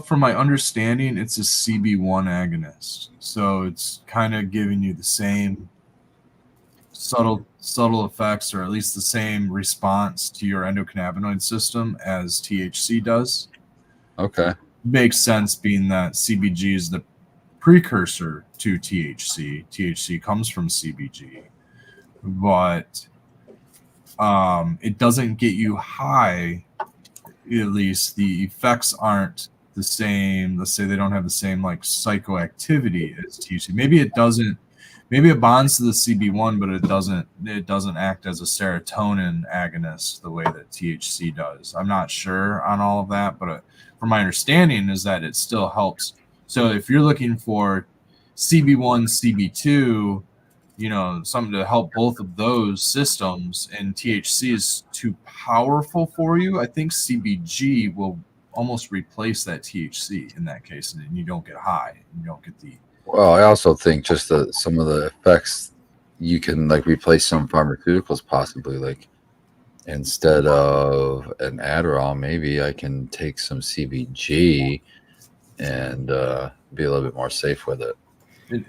from my understanding, it's a CB1 agonist, so it's kind of giving you the same subtle effects, or at least the same response to your endocannabinoid system as THC does. okay. Makes sense, being that CBG is the precursor to THC. THC comes from CBG, but it doesn't get you high. At least the effects aren't the same. Let's say they don't have the same like psychoactivity as THC. Maybe it doesn't. Maybe it bonds to the CB1, but it doesn't act as a serotonin agonist the way that THC does. I'm not sure on all of that, but from my understanding is that it still helps. So if you're looking for CB1, CB2, something to help both of those systems, and THC is too powerful for you, I think CBG will almost replace that THC in that case, and then you don't get high. You don't get the... Well, I also think just some of the effects, you can like replace some pharmaceuticals possibly. Like instead of an Adderall, maybe I can take some CBG and be a little bit more safe with it.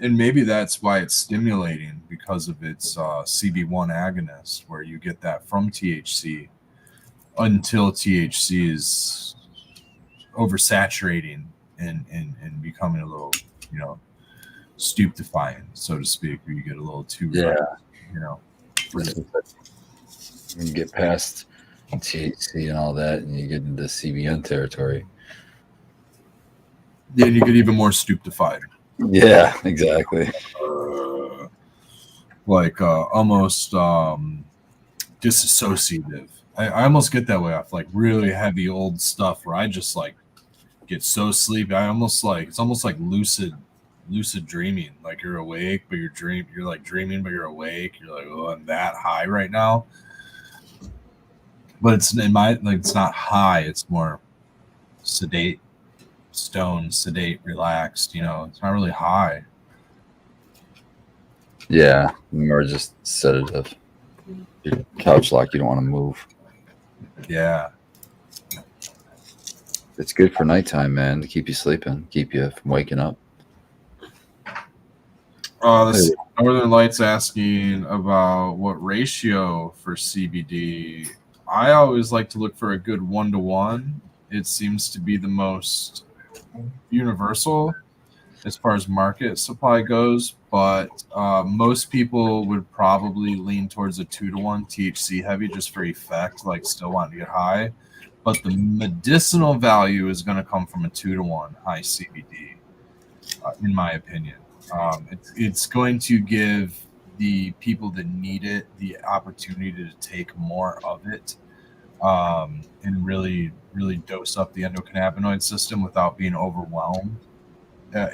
And maybe that's why it's stimulating, because of its CB1 agonist, where you get that from THC until THC is oversaturating and becoming a little, stupefying, so to speak, where you get a little too, When you get past THC and all that, and you get into CBN territory. Yeah, you get even more stupefied. Yeah, exactly. Almost disassociative. I almost get that way off like really heavy old stuff where I just like get so sleepy. It's almost like lucid dreaming. Like you're awake, but you're like dreaming, but you're awake. You're like, oh, I'm that high right now. But it's it's not high. It's more sedate, relaxed. It's not really high. Yeah, or just sedative. Your couch lock, you don't want to move. Yeah. It's good for nighttime, man, to keep you sleeping, keep you from waking up. This Northern Lights asking about what ratio for CBD. I always like to look for a good 1-to-1. It seems to be the most universal as far as market supply goes, but most people would probably lean towards a 2-to-1 THC heavy just for effect, like still wanting to get high. But the medicinal value is going to come from a 2-to-1 high CBD, in my opinion. It's going to give the people that need it the opportunity to take more of it, and really, really dose up the endocannabinoid system without being overwhelmed.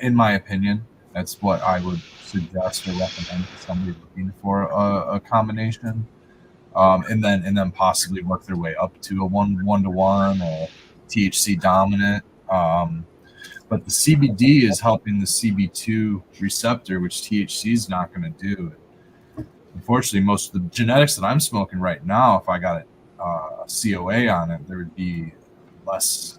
In my opinion, that's what I would suggest or recommend to somebody looking for a combination, and then possibly work their way up to a 1-to-1 or THC dominant. But the CBD is helping the CB2 receptor, which THC is not going to do. Unfortunately, most of the genetics that I'm smoking right now, if I got a COA on it, there would be less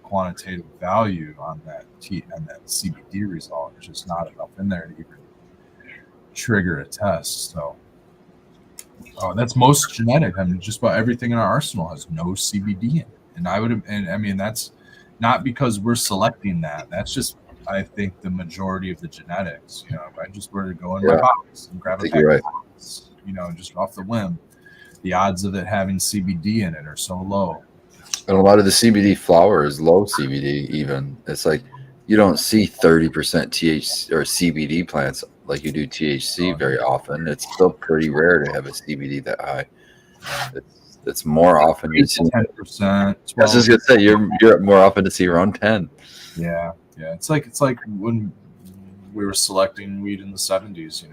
quantitative value on that CBD result. There's just not enough in there to even trigger a test. So that's most genetic. I mean, just about everything in our arsenal has no CBD in it. And that's not because we're selecting that. That's just, I think, the majority of the genetics. If I just were to go in my box and grab a pack of box, just off the whim, the odds of it having CBD in it are so low. And a lot of the CBD flower is low CBD even. It's like you don't see 30% THC or CBD plants like you do THC very often. It's still pretty rare to have a CBD that high. It's more often you see 10%. I was just gonna say you're more often to see around 10. Yeah. It's like when we were selecting weed in the 70s.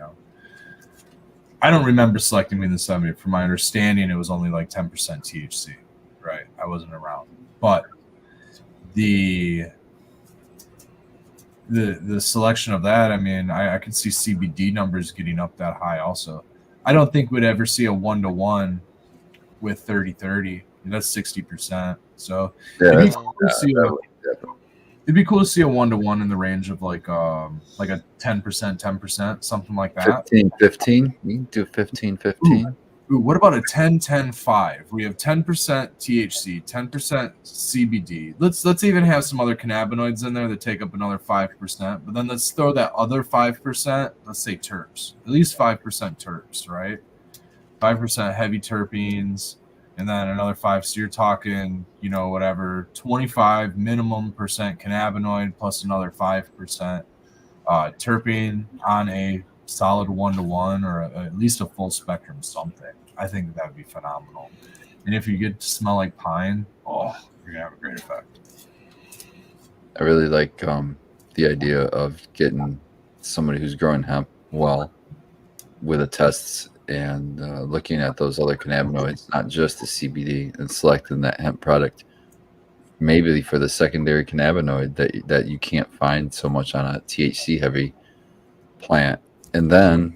I don't remember selecting weed in the 70s. From my understanding, it was only like 10% THC. Right, I wasn't around, but the selection of that, I mean, I could see CBD numbers getting up that high also. I don't think we'd ever see a 1-to-1 with 30-30. That's 60%. So Yeah, it'd be that's, cool to see that a, would- it'd be cool to see a 1-to-1 in the range of like a 10%, 10%, something like that. 15-15. You can do 15-15. Ooh, what about a 10-10-5? We have 10% THC, 10% CBD. Let's even have some other cannabinoids in there that take up another 5%. But then let's throw that other 5%, let's say terps. At least 5% terps, right? 5% heavy terpenes, and then another 5. So you're talking, whatever, 25 minimum percent cannabinoid plus another 5% terpene on a solid 1-to-1 or at least a full spectrum something. I think that would be phenomenal. And if you get to smell like pine, you're gonna have a great effect. I really like the idea of getting somebody who's growing hemp well with the tests and looking at those other cannabinoids, not just the CBD, and selecting that hemp product maybe for the secondary cannabinoid that you can't find so much on a THC heavy plant, and then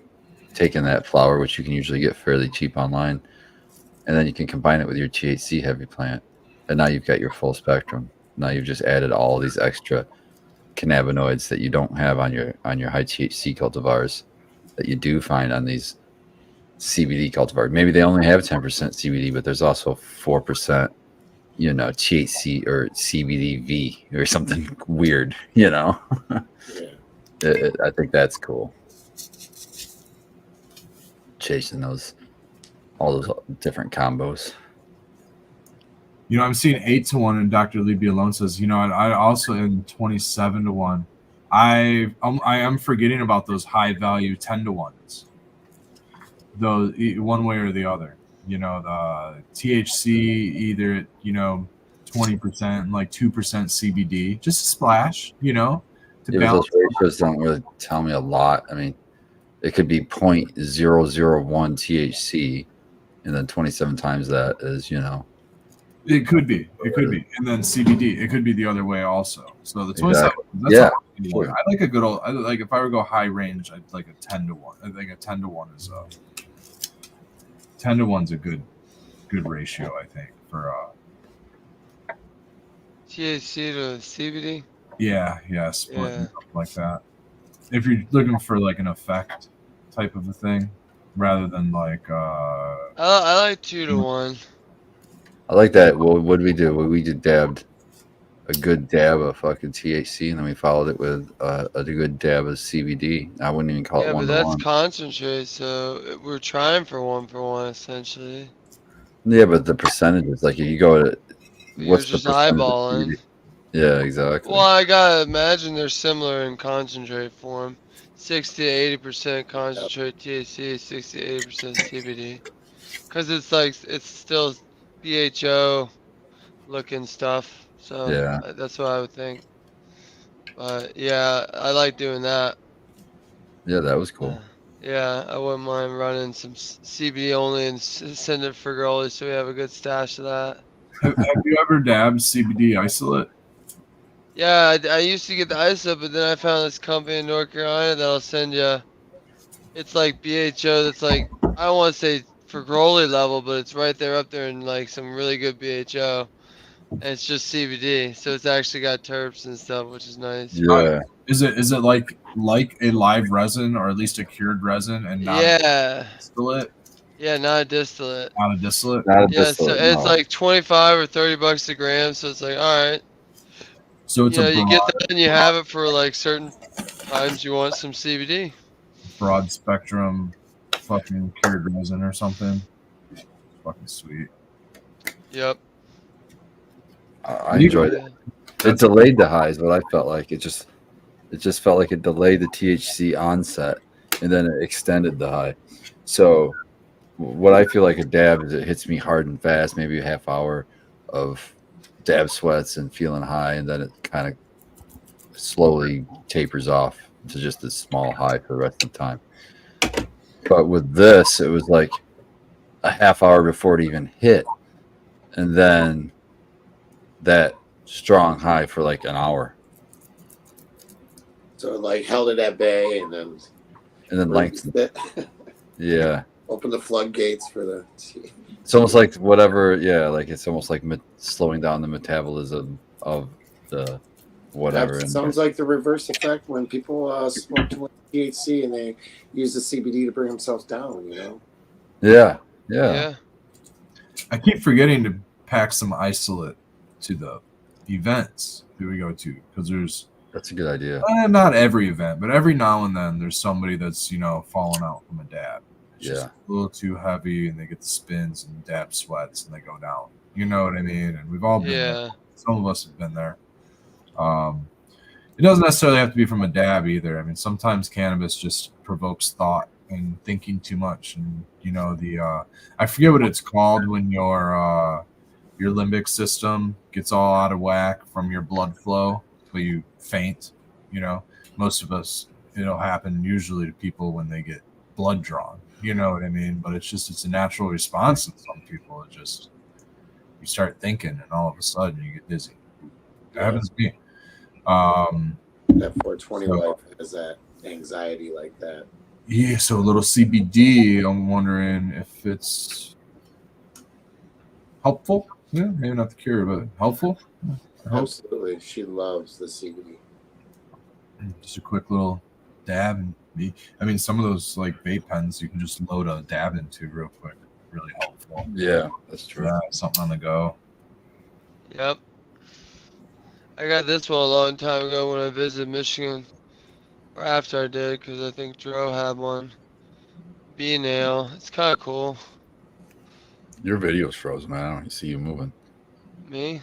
taking that flower, which you can usually get fairly cheap online, and then you can combine it with your THC heavy plant, and now you've got your full spectrum. Now you've just added all these extra cannabinoids that you don't have on your high THC cultivars that you do find on these CBD cultivars. Maybe they only have 10% CBD, but there's also 4%, THC or CBDV or something weird, Yeah. I think that's cool. Chasing all those different combos. I'm seeing 8-to-1, and Dr. Libby alone says, I also in 27-to-1. I am forgetting about those high value 10-to-1s. Those one way or the other. The THC either 20% and like 2% CBD, just a splash. To balance. Those ratios don't really tell me a lot. I mean, it could be 0.001 THC, and then 27 times that is, It could be, and then CBD. It could be the other way also. So the 27. Exactly. That's Yeah. sure. I like a good old. I like if I were to go high range, I'd like a 10-to-1. I think a 10-to-1 is 10-to-1's a good ratio. I think for THC to CBD. yeah, split and stuff like that. If you're looking for like an effect type of a thing, rather than like I like 2-to-1. I like that. Well, what did we do? We just dabbed a good dab of fucking THC, and then we followed it with a good dab of CBD. I wouldn't even call it Yeah, but 1-to-1. that's concentrate, so we're trying for 1-for-1 essentially. Yeah, but the percentages, like if you go to You're just eyeballing. CBD? Yeah, exactly. Well, I gotta imagine they're similar in concentrate form. 60 to 80% concentrate THC, 60 to 80% CBD. Because it's still BHO looking stuff. So Yeah. that's what I would think. But yeah, I like doing that. Yeah, that was cool. Yeah, I wouldn't mind running some CBD only and send it for girlies so we have a good stash of that. have you ever dabbed CBD isolate? Yeah, I used to get the isolate, but then I found this company in North Carolina that'll send you. It's like BHO. That's like, I don't want to say for girly level, but it's right there up there in like some really good BHO, and it's just CBD, so it's actually got terps and stuff, which is nice. Yeah. Is it like a live resin, or at least a cured resin, and not Yeah. distillate? Yeah, not a distillate. Not a distillate. Not a Yeah, distillate, so it's no. like 25 or 30 bucks a gram. So it's like, all right. So it's you get that and you have it for like certain times you want some CBD. broad spectrum, fucking cured resin or something. Fucking sweet. Yep. I enjoyed it. It delayed the highs, but I felt like it just felt like it delayed the THC onset, and then it extended the high. So what I feel like a dab is, it hits me hard and fast, maybe a half hour of dab sweats and feeling high, and then it kind of slowly tapers off to just a small high for the rest of the time. But with this, it was like a half hour before it even hit, and then that strong high for like an hour. So like held it at bay and then length. Yeah. Open the floodgates for the. It's almost like whatever. Yeah, like it's almost like slowing down the metabolism of the whatever. That sounds like the reverse effect when people smoke too much THC and they use the CBD to bring themselves down. You know. Yeah. I keep forgetting to pack some isolate to the events that we go to because that's a good idea. Not every event, but every now and then there's somebody that's falling out from a dab. It's just a little too heavy, and they get the spins and dab sweats, and they go down. You know what I mean? And we've all been there. Some of us have been there. It doesn't necessarily have to be from a dab either. I mean, sometimes cannabis just provokes thought and thinking too much, and I forget what it's called when your limbic system gets all out of whack from your blood flow, but you faint. Most of us, it'll happen usually to people when they get blood drawn. You know what I mean? But it's a natural response in some people. You start thinking, and all of a sudden you get dizzy. That happens to me. That 420 life has that anxiety like that. Yeah, so a little CBD. I'm wondering if it's helpful. Yeah, maybe not the cure, but helpful. Absolutely, she loves the CBD. Just a quick little dab, and some of those like vape pens you can just load a dab into real quick. Really helpful. Yeah, that's true. Something on the go. Yep. I got this one a long time ago when I visited Michigan, or after I did, because I think Dro had one. B-nail. It's kind of cool. Your video's frozen, man. I don't see you moving. Me?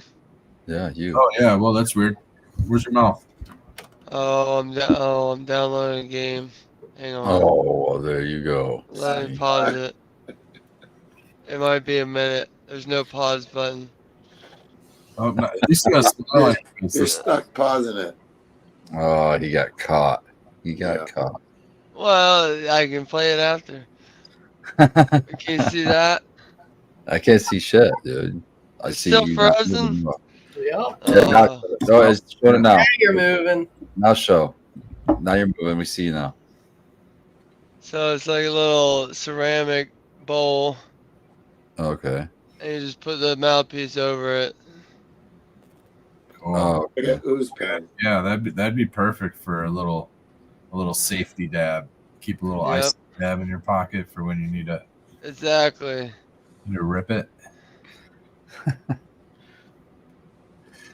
Yeah, you. Oh yeah. Well, that's weird. Where's your mouth? Oh, I'm downloading a game. Hang on. Oh, there you go. Let me pause it. It might be a minute. There's no pause button. Oh, no, at least you got smile. You're stuck pausing it. Oh, he got caught. Caught. Well, I can play it after. Can you see that? I can't see shit, dude. I It's see still you. frozen? Yep. No, it's showing it now. Now you're moving. Now show. Now you're moving. We see you now. So it's like a little ceramic bowl, Okay. and you just put the mouthpiece over it. Cool. Oh, Like an ooze pen. Yeah, that'd be perfect for a little safety dab. Keep a little ice dab in your pocket for when you need to Exactly. rip it.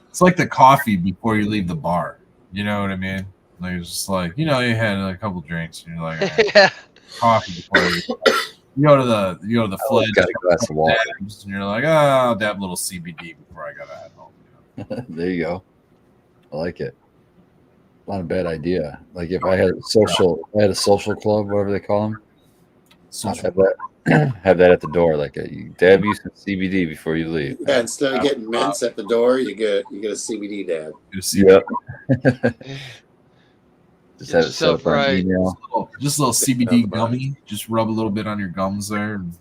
It's like the coffee before you leave the bar. You know what I mean? Like it's just like you had a couple drinks and you're like Yeah. coffee before you go to the fledge. got a glass of water. And you're like, I'll dab a little CBD before I gotta head home. There you go. I like it. Not a bad idea. Like if I had a social club, whatever they call them, have that at the door. Like you dab you some CBD before you leave. Yeah, instead of getting mints at the door, you get a CBD dab. Yep. Just have it set yourself up on right. email. Just a little CBD gummy. Just rub a little bit on your gums there. And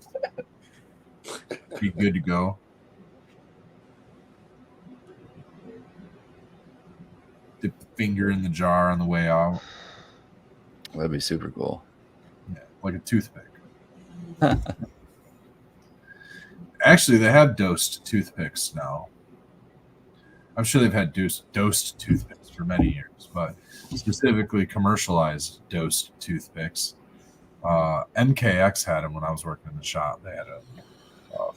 be good to go. Dip the finger in the jar on the way out. That'd be super cool. Yeah, like a toothpick. Actually, they have dosed toothpicks now. I'm sure they've had dosed toothpicks for many years, but specifically commercialized dosed toothpicks. MKX had them when I was working in the shop. They had a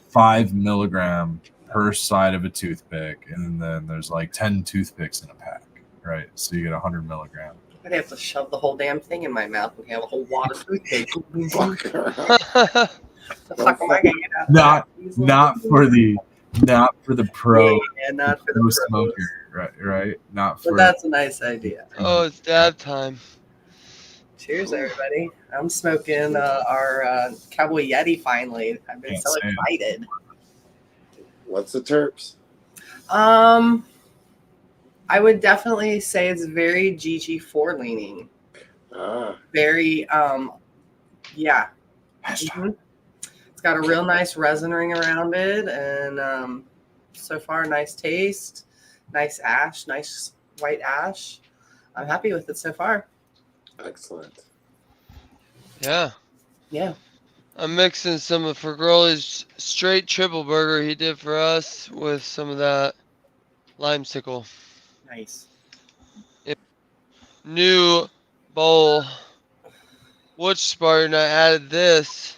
5 milligram per side of a toothpick, and then there's like 10 toothpicks in a pack, right? So you get 100 milligrams. I'd have to shove the whole damn thing in my mouth and have a whole wad of toothpaste. The fuck am I gonna get out? Not for the pro, Yeah, not for the pros. smoker, right? Not for. But that's a nice idea. Oh, it's dab time. Cheers, everybody! I'm smoking our Cowboy Yeti. Finally, I've been so excited. What's the terps? I would definitely say it's very GG4 leaning. Very, yeah. Mm-hmm. It's got a real nice resin ring around it, and so far, nice taste, nice ash, nice white ash. I'm happy with it so far. Excellent. Yeah. Yeah. I'm mixing some of Fergroli's straight triple burger he did for us with some of that limesicle. Nice. New bowl. Wood Spartan, I added this.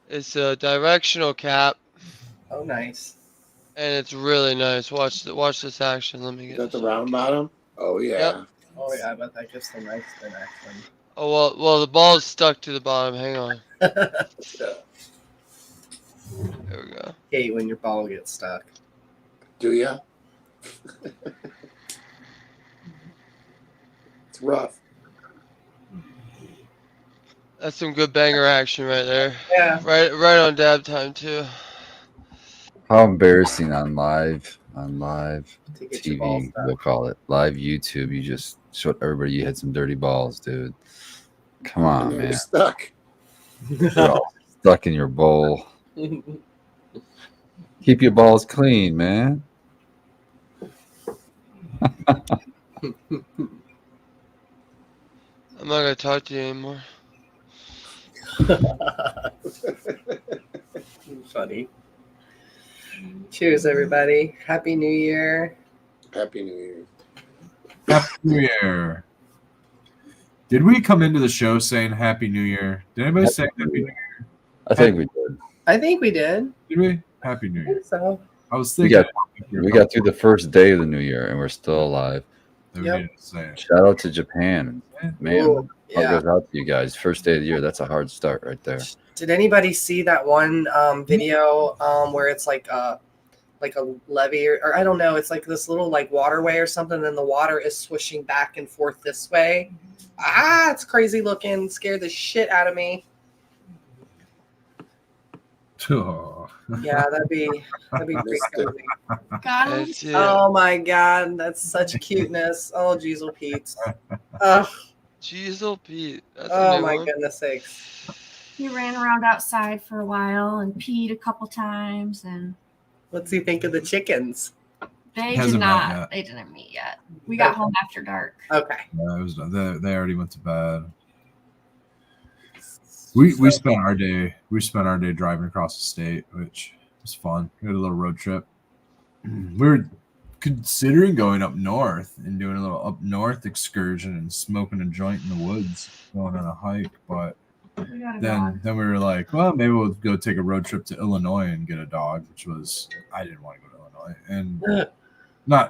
It's a directional cap, Oh, nice. and it's really nice. Watch this action. Let me Is get that the this round bottom? Oh yeah. Yep. Oh, yeah, I bet that gives some nice spin action. Oh well, the ball's stuck to the bottom. Hang on. Yeah. There we go. Hate when your ball gets stuck. Do ya? It's rough. That's some good banger action right there. Yeah. Right on dab time too. How embarrassing on live To get your ball TV, stuck. we'll call it live YouTube. You just showed everybody you had some dirty balls, dude. Come And on, they were man. stuck. They're all stuck in your bowl. Keep your balls clean, man. I'm not gonna talk to you anymore. Funny. Cheers, everybody. Happy New Year. Happy New Year. Happy New Year. Did we come into the show saying Happy New Year? Did anybody say Happy New Year? I think we did. I think we did. Did we? Happy New I Year. think so. I was We thinking got through the first day of the new year and we're still alive. that we Yep. needed to say it. Shout out to Japan. Man, Ooh, heart yeah. goes out to you guys. First day of the year, that's a hard start right there. Did anybody see that one video where it's like a levee or I don't know, it's like this little like waterway or something, and the water is swishing back and forth this way. Ah, it's crazy looking. Scared the shit out of me. Oh. Yeah, that'd be pretty crazy. Got him. That's it. Oh my god, that's such cuteness. Oh, Jeezel Pete's. Oh, Jeezel Pete. That's a oh new my one. goodness sakes. He ran around outside for a while and peed a couple times, and What's he think of the chickens? they Hasn't did met not. yet. They didn't meet yet. We got home after dark. Okay. Yeah, it was, they already went to bed. We spent our day driving across the state, which was fun. We had a little road trip. We were considering going up north and doing a little up north excursion and smoking a joint in the woods, going on a hike. But We got a dog. then we were like, well, maybe we'll go take a road trip to Illinois and get a dog, which was I didn't want to go to Illinois, and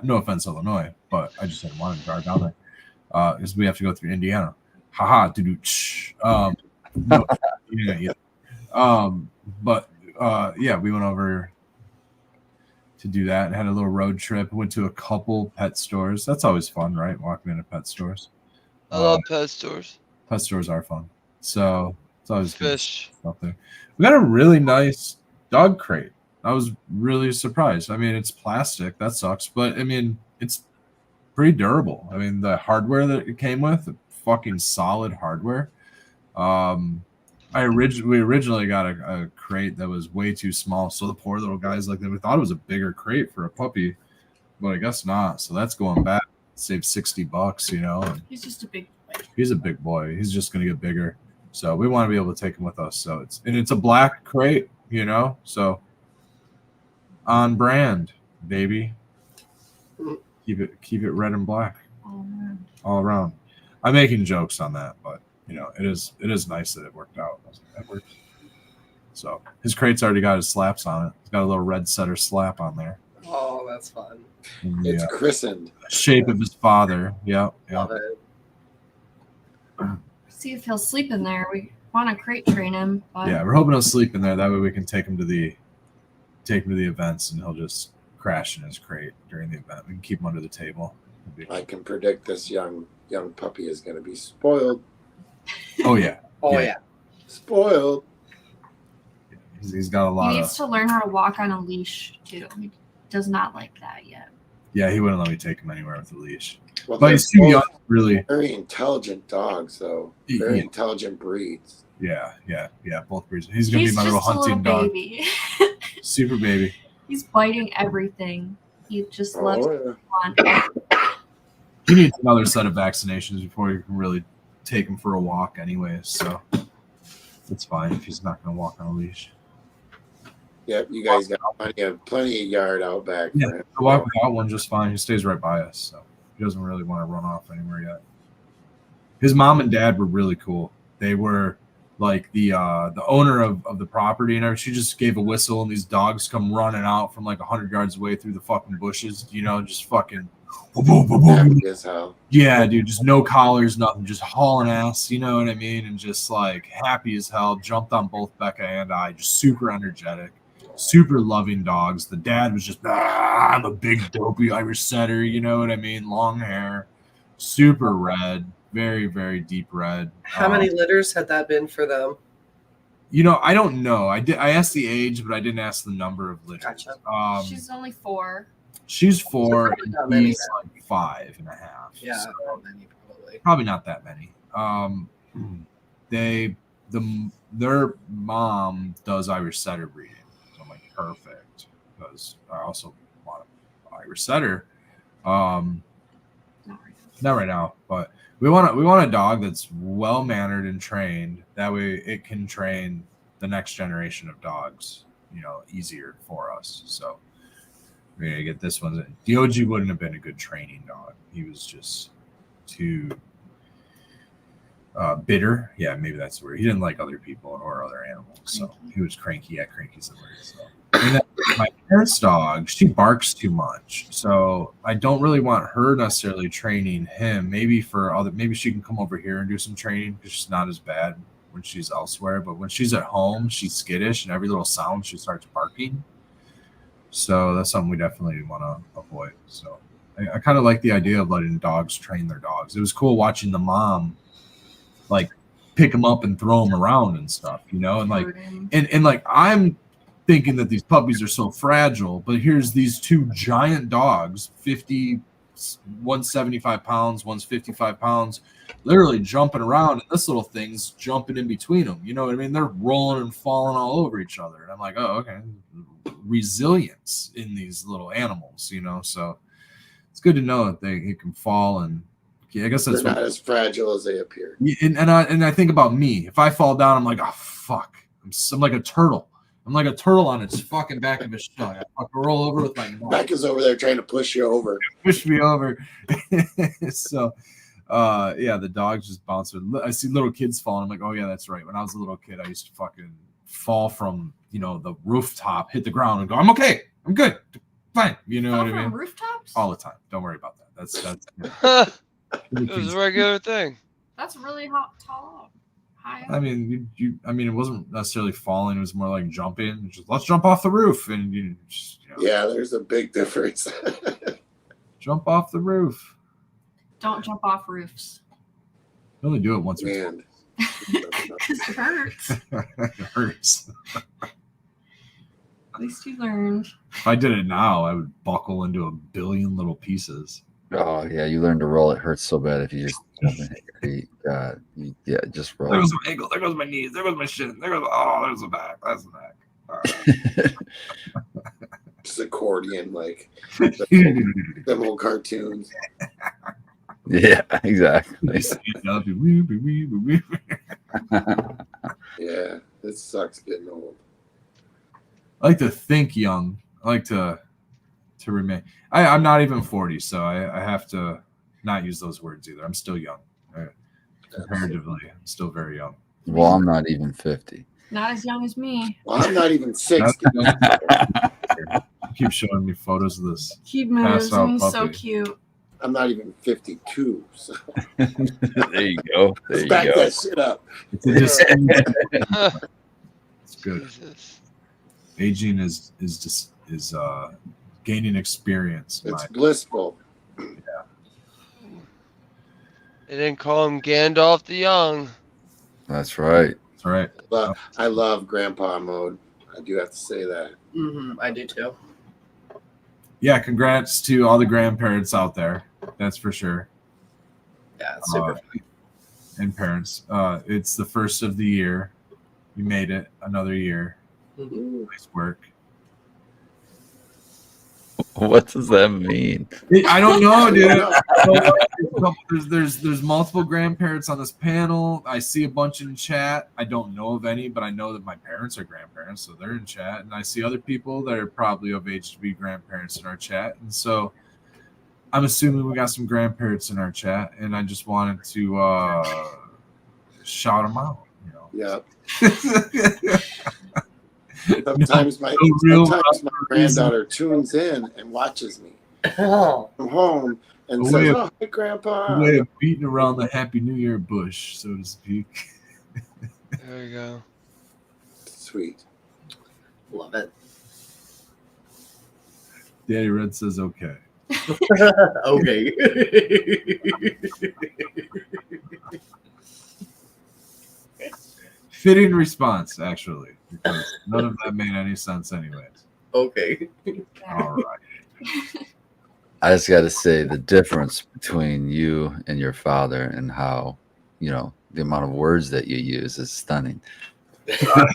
no offense, Illinois, but I just didn't want to drive down there because we have to go through Indiana. Haha, no, yeah. But yeah, we went over to do that and had a little road trip. Went to a couple pet stores. That's always fun, right? Walking into pet stores. I love pet stores. Pet stores are fun. So it's always good Fish. stuff there. We got a really nice dog crate. I was really surprised. I mean, it's plastic. That sucks. But I mean, it's pretty durable. I mean, the hardware that it came with, fucking solid hardware. We originally got a crate that was way too small. So the poor little guys like that. We thought it was a bigger crate for a puppy, but I guess not. So that's going back. Save $60, you know. And He's just a big boy. he's a big boy. He's just gonna get bigger. So we want to be able to take him with us. So it's a black crate, you know. So on brand, baby. Keep it red and black Oh, man. all around. I'm making jokes on that, but you know, it is nice that it worked out. I was like, that worked. So his crate's already got his slaps on it. It's got a little red setter slap on there. Oh, that's fun. And It's the christened. shape of his father. Yeah. Love it. See if he'll sleep in there. We want to crate train him, but Yeah, we're hoping he'll sleep in there. That way we can take him to the events and he'll just crash in his crate during the event. We can keep him under the table. I can predict this young puppy is going to be spoiled. Oh yeah. Oh Yeah. yeah. Spoiled. He's got a he lot needs of to learn how to walk on a leash too. He does not like that yet. yeah, he wouldn't let me take him anywhere with a leash. Well, But they're he's too both young, really. very intelligent dogs, though. Very Yeah. intelligent breeds. Yeah, both breeds. He's gonna He's be my just little a hunting little dog. baby. Super baby. He's biting everything. He just loves Oh, yeah. to want. he needs another set of vaccinations before you can really take him for a walk anyway. So it's fine if he's not going to walk on a leash. Yep, you guys got plenty of yard out back. Yeah, for him. the walk without one just fine. He stays right by us, so he doesn't really want to run off anywhere yet. His mom and dad were really cool. They were like the owner of the property and everything. She just gave a whistle and these dogs come running out from like 100 yards away through the fucking bushes, just fucking Happy as hell. yeah, dude, just no collars, nothing, just hauling ass, you know what I mean? And just like happy as hell, jumped on both Becca and I, just super energetic, super loving dogs. The dad was just, I'm a big dopey Irish setter, you know what I mean? Long hair, super red, very, very deep red. How many litters had that been for them? I don't know. I asked the age, but I didn't ask the number of litters. Gotcha. She's only 4. She's 4 probably not and many he's like 5.5. Yeah, so not many probably. probably not that many. Their mom does Irish setter breeding, so I'm like perfect because I also want an Irish setter. Not right now, but we want a dog that's well mannered and trained. That way, it can train the next generation of dogs, easier for us. So we're gonna get this one. The OG wouldn't have been a good training dog. He was just too bitter. Yeah, maybe that's the word. He didn't like other people or other animals, so he was cranky. Yeah, cranky's the word. So. And then my parents' dog, she barks too much, so I don't really want her necessarily training him. Maybe she can come over here and do some training because she's not as bad when she's elsewhere. But when she's at home, she's skittish, and every little sound she starts barking. So that's something we definitely want to avoid. So I kind of like the idea of letting dogs train their dogs. It was cool watching the mom like pick them up and throw them around and stuff, and like and like I'm thinking that these puppies are so fragile, but here's these two giant dogs, 175 pounds, one's 55 pounds, literally jumping around, and this little thing's jumping in between them. You know what I mean? They're rolling and falling all over each other. And I'm like, oh, okay. Resilience in these little animals, so it's good to know that they can fall, and I guess that's not as fragile as they appear. And I think about me. If I fall down, I'm like, oh fuck, I'm like a turtle. I'm like a turtle on its fucking back of its shell. I fucking roll over with my nose. Becca's over there trying to push you over. Push me over. So the dogs just bounce. I see little kids falling. I'm like, oh yeah, that's right. When I was a little kid, I used to fucking fall from the rooftop, hit the ground, and go, I'm okay, I'm good, fine. You know what I mean? Rooftops all the time. Don't worry about that. That's it was a regular thing. That's really tall. High up. I mean, it wasn't necessarily falling. It was more like jumping. Just let's jump off the roof, and yeah, there's a big difference. Jump off the roof. Don't jump off roofs. You only do it once or Man. Because it hurts. It hurts. At least you learned. If I did it now, I would buckle into a billion little pieces. Oh yeah, you learn to roll. It hurts so bad if you just jump and hit your feet. God, just roll. There goes my ankle. There goes my knees. There goes my shin. There's the back. That's the back. Just accordion, like them old cartoons. Yeah, exactly. Yeah, it sucks getting old. I like to think young. I like to remain. I'm not even 40, so I have to not use those words either. I'm still young. Comparatively, I'm still very young. Well, I'm not even 50. Not as young as me. Well, I'm not even 60. Keep showing me photos of this. Keep moves. He's so puppy. cute. I'm not even 52. So. There you go. There you Back go. that shit up. It's good. Jesus. Aging is gaining experience. It's blissful. They didn't call him Gandalf the Young. That's right. That's right. But I love grandpa mode. I do have to say that. I do too. Yeah, congrats to all the grandparents out there. That's for sure. Yeah, it's super fun. And parents. It's the first of the year. You made it another year. Nice work. What does that mean? I don't know, dude. There's multiple grandparents on this panel. I see a bunch in chat. I don't know of any, but I know that my parents are grandparents, so they're in chat. And I see other people that are probably of age to be grandparents in our chat. And so I'm assuming we got some grandparents in our chat, and I just wanted to shout them out. You know. Yeah. Yeah. Sometimes my granddaughter tunes in and watches me. Oh. From home and says, "Oh, hey, Grandpa." A way of beating around the Happy New Year bush, so to speak. There you go. Sweet. Love it. Daddy Red says okay. Okay. Fitting response, actually, because none of that made any sense anyways. Okay. All right. I just got to say the difference between you and your father and how, you know, the amount of words that you use is stunning. Oh,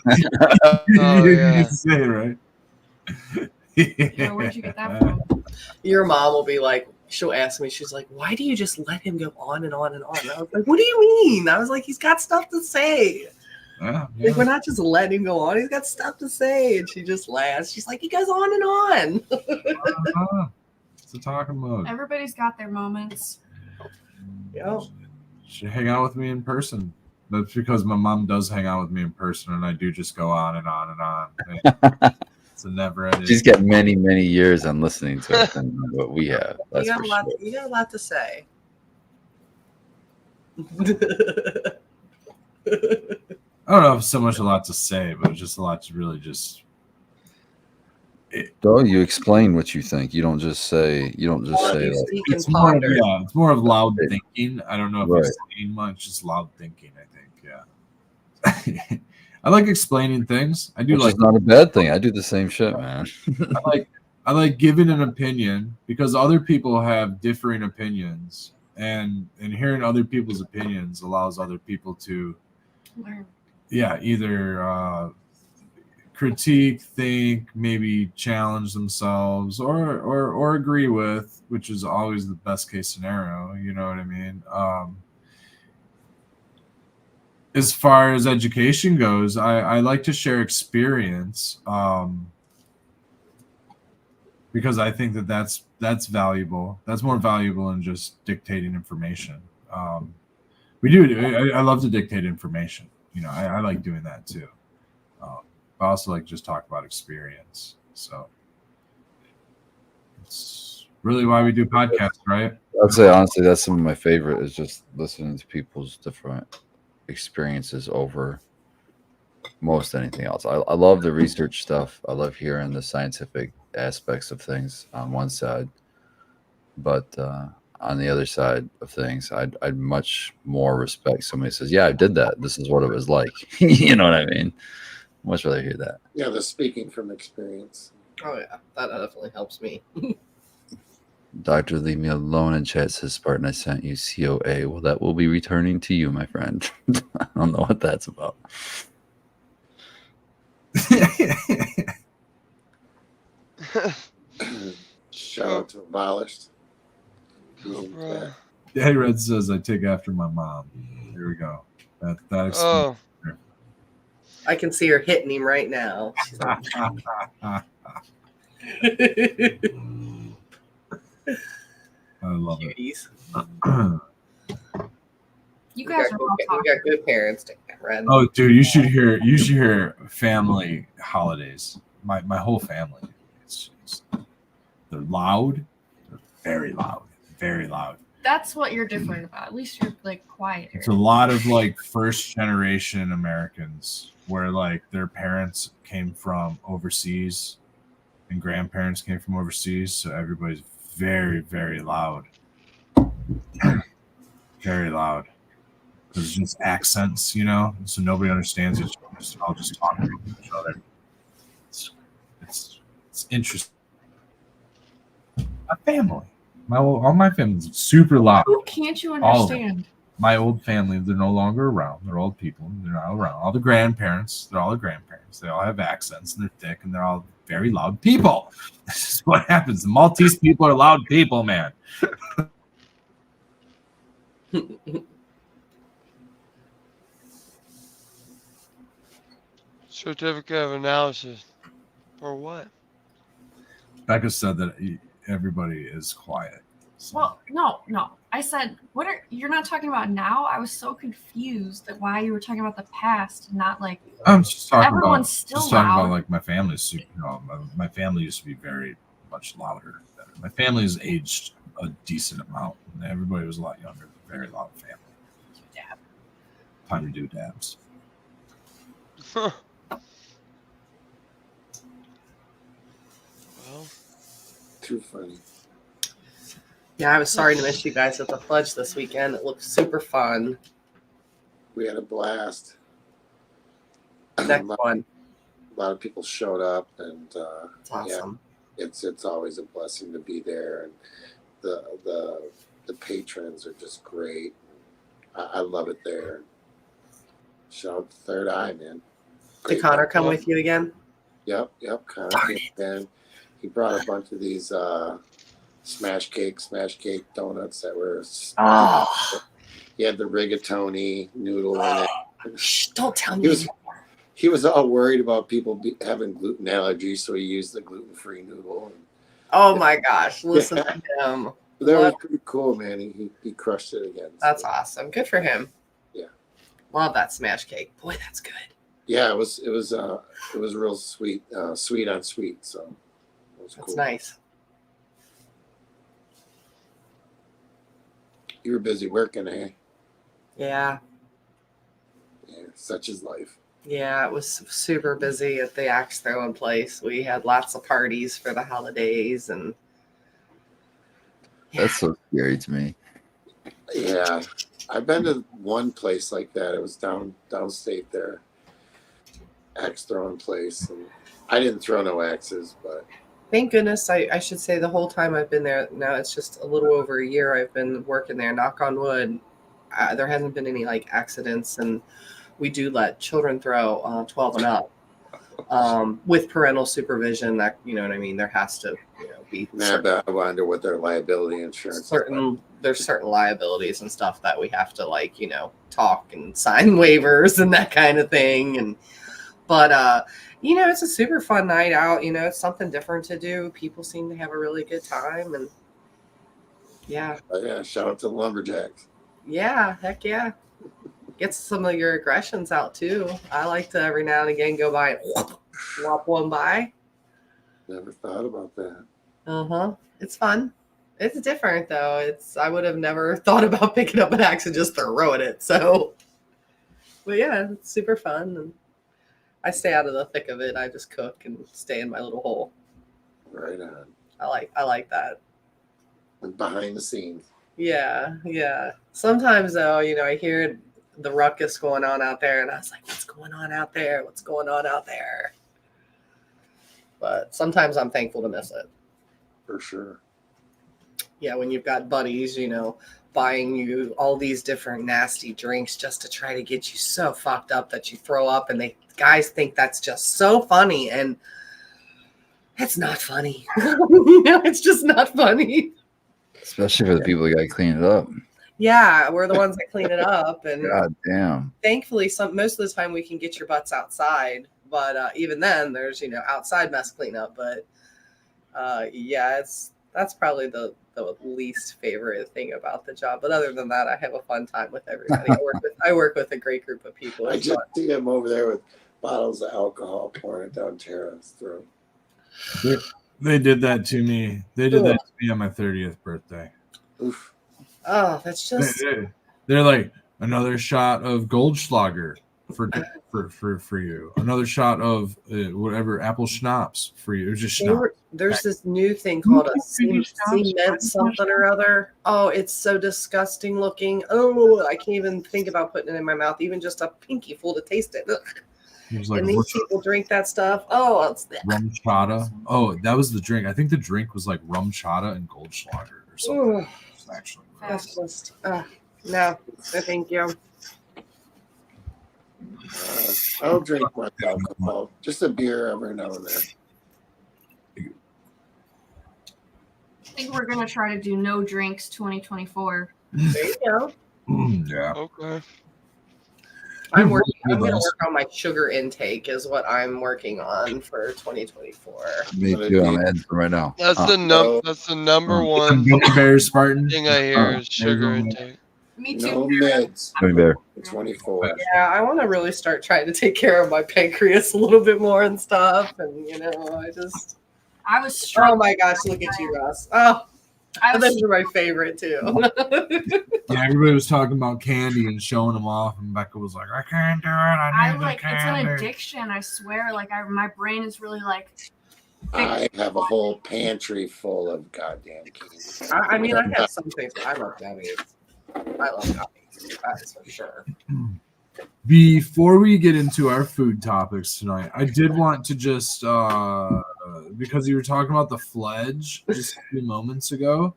yeah. You say it, right? Yeah, where'd you get that from? Your mom will be like, she'll ask me, she's like, why do you just let him go on and on and on? And I was like, what do you mean? I was like, he's got stuff to say. Yeah, Like, we're not just letting him go on. He's got stuff to say. And she just laughs. She's like, he goes on and on. It's a talking mode. Everybody's got their moments. Yeah. She hang out with me in person. That's because my mom does hang out with me in person, and I do just go on and on and on. It's a never ending. She's got many, many years on listening to it than what we have. That's You for got, sure. you got a lot to say. I don't know if so much a lot to say, but just a lot to really just. So you explain what you think. You don't just say. You don't just say. Like, Speak and It's more, ponder. yeah, it's more of loud thinking. I don't know if Right. it's saying much, just loud thinking. I think, yeah. I like explaining things. I do which like. is not a bad thing. I do the same shit, man. I like giving an opinion because other people have differing opinions, and hearing other people's opinions allows other people to, Learn. yeah, either critique, think, maybe challenge themselves, or agree with, which is always the best case scenario. You know what I mean? As far as education goes, I like to share experience. Because I think that's valuable. That's more valuable than just dictating information. We do. I love to dictate information. You know, I like doing that too. I also like just talk about experience. So it's really why we do podcasts, right? I'd say honestly, that's some of my favorite is just listening to people's different experiences over most anything else. I love the research stuff. I love hearing the scientific aspects of things on one side, but on the other side of things, I'd much more respect somebody who says, "Yeah, I did that. This is what it was like." You know what I mean? Much rather hear that. Yeah, the speaking from experience. Oh, yeah. That definitely helps me. Doctor, leave me alone in chat, says Spartan. I sent you COA. Well, that will be returning to you, my friend. I don't know what that's about. Shout out to Abolished. Bruh. Daddy Red says I take after my mom. Here we go. That Oh, I can see her hitting him right now. She's like, I love it. cuties. You guys are all We talking. got good parents. Red. Oh, dude, you should hear family holidays. My whole family. They're loud. They're very loud. Very loud. That's what you're different about. At least you're like quieter. It's a lot of like first generation Americans where like their parents came from overseas and grandparents came from overseas, so everybody's very, very loud. Very loud. There's just accents, you know, so nobody understands each other. So I'll just talk to each other. It's interesting. My family, all my family's super loud. Who can't you All of it. understand? my old family, they're no longer around. They're old people. They're not around. All the grandparents, they're all the grandparents. They all have accents and they're thick and they're all very loud people. This is what happens. The Maltese people are loud people, man. Certificate of analysis. For what? Becca said that everybody is quiet. So. Well, no. I said, you're not talking about now? I was so confused that why you were talking about the past, not like I'm just talking everyone's still about loud. like my family. My family used to be very much louder. My family has aged a decent amount. Everybody was a lot younger. Very loud family. Dab. Time to do dabs. Well, Too funny. Yeah, I was sorry to miss you guys at the Fudge this weekend. It looked super fun. We had a blast. Next one. A lot of people showed up, and It's awesome. Yeah, it's always a blessing to be there, and the patrons are just great. I love it there. Shout out to Third Eye, man. Did Connor come with you again? Yep. Connor came again. He brought a bunch of these smash cake donuts that were. Oh. He had the rigatoni noodle in it. Shh, don't tell me. He was all worried about people having gluten allergies, so he used the gluten-free noodle. Oh my gosh! Listen to him. That was pretty cool, man. He crushed it again. That's awesome. Good for him. Yeah. Love that smash cake. Boy, that's good. Yeah, it was real sweet, sweet on sweet. So it was That's cool. nice. You were busy working, eh? Yeah. Yeah, such is life. Yeah, it was super busy at the axe throwing place. We had lots of parties for the holidays, and That's so scary to me. Yeah, I've been to one place like that. It was downstate there, axe throwing place, and I didn't throw no axes, but thank goodness, I should say the whole time I've been there, now it's just a little over a year I've been working there, knock on wood, there hasn't been any like accidents, and we do let children throw 12 and up with parental supervision. That, you know what I mean, there has to be I wonder what their liability insurance there's certain liabilities and stuff that we have to talk and sign waivers and that kind of thing. But it's a super fun night out. It's something different to do. People seem to have a really good time, and yeah. Yeah, shout out to the lumberjacks. Yeah, heck yeah. Gets some of your aggressions out too. I like to every now and again go by and whop one by. Never thought about that. It's fun. It's different though. I would have never thought about picking up an axe and just throwing it. So, but yeah, it's super fun. And I stay out of the thick of it. I just cook and stay in my little hole. Right on. I like that. And behind the scenes. Yeah. Sometimes though, I hear the ruckus going on out there, and I was like, what's going on out there? What's going on out there? But sometimes I'm thankful to miss it. For sure. Yeah, when you've got buddies, buying you all these different nasty drinks just to try to get you so fucked up that you throw up, and guys think that's just so funny, and it's not funny. It's just not funny. Especially for the people who got to clean it up. Yeah, we're the ones that clean it up, and God damn. thankfully, most of the time we can get your butts outside. But even then, there's outside mess cleanup. But yeah, that's probably the least favorite thing about the job. But other than that, I have a fun time with everybody. I work with a great group of people. I just see him over there with bottles of alcohol pouring it down Tara's throat. They did that to me. They did that to me on my 30th birthday. Oof. Oh, that's just. They're like, another shot of Goldschlager for you. Another shot of whatever apple schnapps for you. It was just schnapps. There's this new thing called a cement something or other. Oh, it's so disgusting looking. Oh, I can't even think about putting it in my mouth. Even just a pinky full to taste it. Like, and these people drink that stuff. Oh, it's rum chata. Oh, that was the drink. I think the drink was like rum chata and Goldschlager or something. Actually, that's just. No, thank you. I'll drink much alcohol. Just a beer every now and then. I think we're gonna try to do no drinks 2024. There you go. Yeah. Okay. I'm going to work on my sugar intake is what I'm working on for 2024. Me too. I'm adding some right now. That's the number one Gummy bears, Spartan. thing I hear is sugar intake. Me too. No mids. Gummy bear. 24. Yeah, I want to really start trying to take care of my pancreas a little bit more and stuff. And, I was oh struggling. my gosh, look at you, Russ. Oh, I was those are my favorite too. Yeah, everybody was talking about candy and showing them off, and Becca was like, "I can't do it. I need the it's candy." an addiction. I swear. My brain is really like. I have a whole pantry full of goddamn candy. I mean, I have some things, but I love gummies. I love gummies. That is for sure. Before we get into our food topics tonight, I did want to just because you were talking about the Fledge just a few moments ago.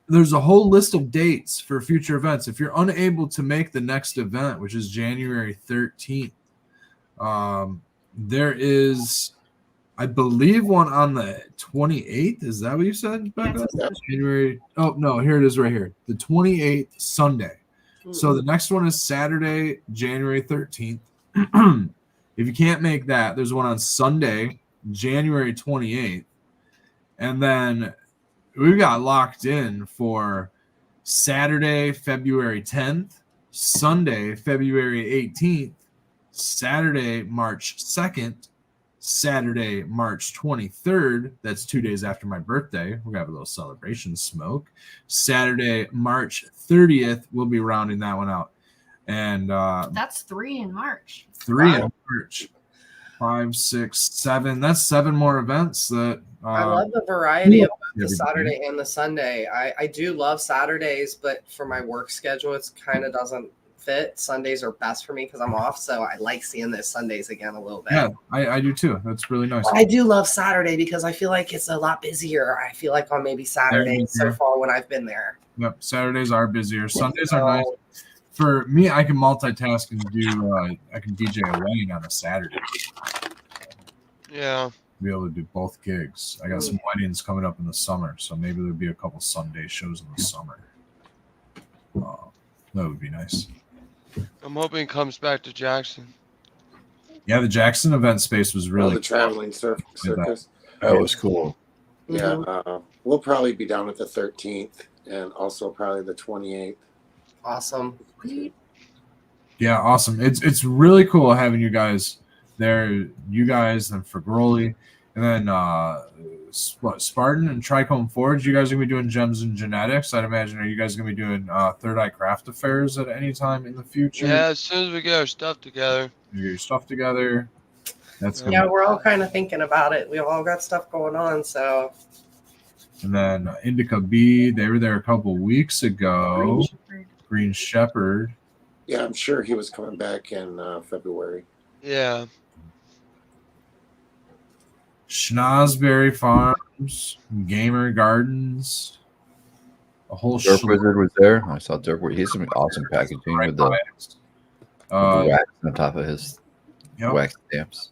There's a whole list of dates for future events. If you're unable to make the next event, which is January 13th, there is, I believe, one on the 28th. Is that what you said, Becca? January. Oh, no, here it is right here. The 28th, Sunday. So the next one is Saturday, January 13th. If you can't make that, there's one on Sunday, January 28th. And then we've got locked in for Saturday, February 10th, Sunday, February 18th, Saturday, March 2nd, Saturday, March 23rd. That's 2 days after my birthday. We're going to have a little celebration smoke. Saturday, March 30th, we'll be rounding that one out. And That's 3 in March. 3 in March. 5, 6, 7. That's 7 more events that I love the variety of the Saturday and the Sunday. I do love Saturdays, but for my work schedule, it kind of doesn't fit. Sundays are best for me because I'm off, so I like seeing those Sundays again a little bit. Yeah, I do too. That's really nice. I do love Saturday because I feel like it's a lot busier. I feel like on maybe Saturdays so far when I've been there. Yep, Saturdays are busier. Sundays are nice. For me, I can multitask and do. I can DJ a wedding on a Saturday. Yeah. Be able to do both gigs. I got some weddings coming up in the summer, so maybe there'll be a couple Sunday shows in the summer. That would be nice. I'm hoping it comes back to Jackson. Yeah, the Jackson event space was really the traveling circus. That was cool. Yeah, we'll probably be down at the 13th and also probably the 28th. Awesome. Yeah, awesome. It's really cool having you guys there. You guys and Fragoli, and then Spartan and Trichome Forge. You guys are gonna be doing Gems and Genetics. I'd imagine. Are you guys gonna be doing Third Eye Craft Affairs at any time in the future? Yeah, as soon as we get our stuff together. You get your stuff together. That's good. Yeah, we're all kind of thinking about it. We all got stuff going on, so. And then Indica B, they were there a couple weeks ago. Green Shepherd. Yeah, I'm sure he was coming back in February. Yeah. Schnozberry Farms, Gamer Gardens, a whole Dirt Wizard was there. I saw Dirt Wizard. He's some awesome packaging with the wax on top of his wax stamps.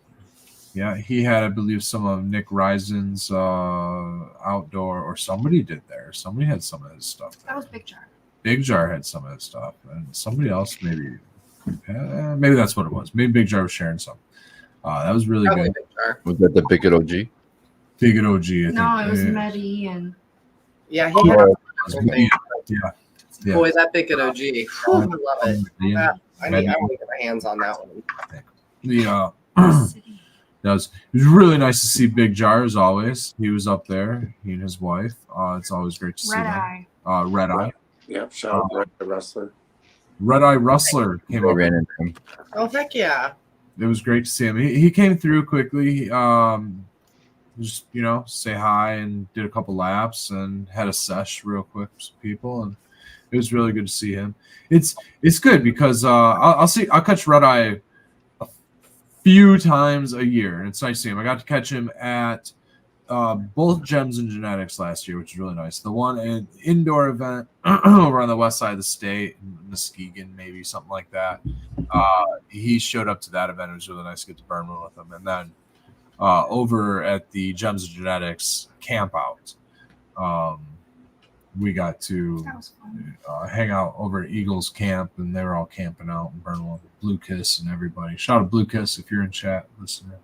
Yeah, he had, I believe, some of Nick Risen's outdoor, or somebody did there. Somebody had some of his stuff there. That was Big Jar. Big Jar had some of his stuff, and somebody else maybe that's what it was. Maybe Big Jar was sharing some. That was really good. Was that the Bigot OG? Bigot OG, I think. No, it was Medi and. Yeah, he had yeah. Boy, that Bigot OG. Whew, I love it. I want to get my hands on that one. It was really nice to see Big Jar as always. He was up there, he and his wife. It's always great to see them. Red Eye. Yeah, shout out Red Eye Rustler. Red Eye Rustler came up. Ran into him. Oh, heck yeah. It was great to see him. He came through quickly. Just, say hi and did a couple laps and had a sesh real quick with some people. And it was really good to see him. It's good because I'll catch Red Eye a few times a year, and it's nice to see him. I got to catch him at both Gems and Genetics last year, which is really nice. The one in indoor event over on the west side of the state, Muskegon, maybe something like that. He showed up to that event. It was really nice to get to burn one with him. And then over at the Gems and Genetics camp out, we got to hang out over at Eagles Camp, and they were all camping out and burning one with Blue Kiss and everybody. Shout out Blue Kiss if you're in chat listening.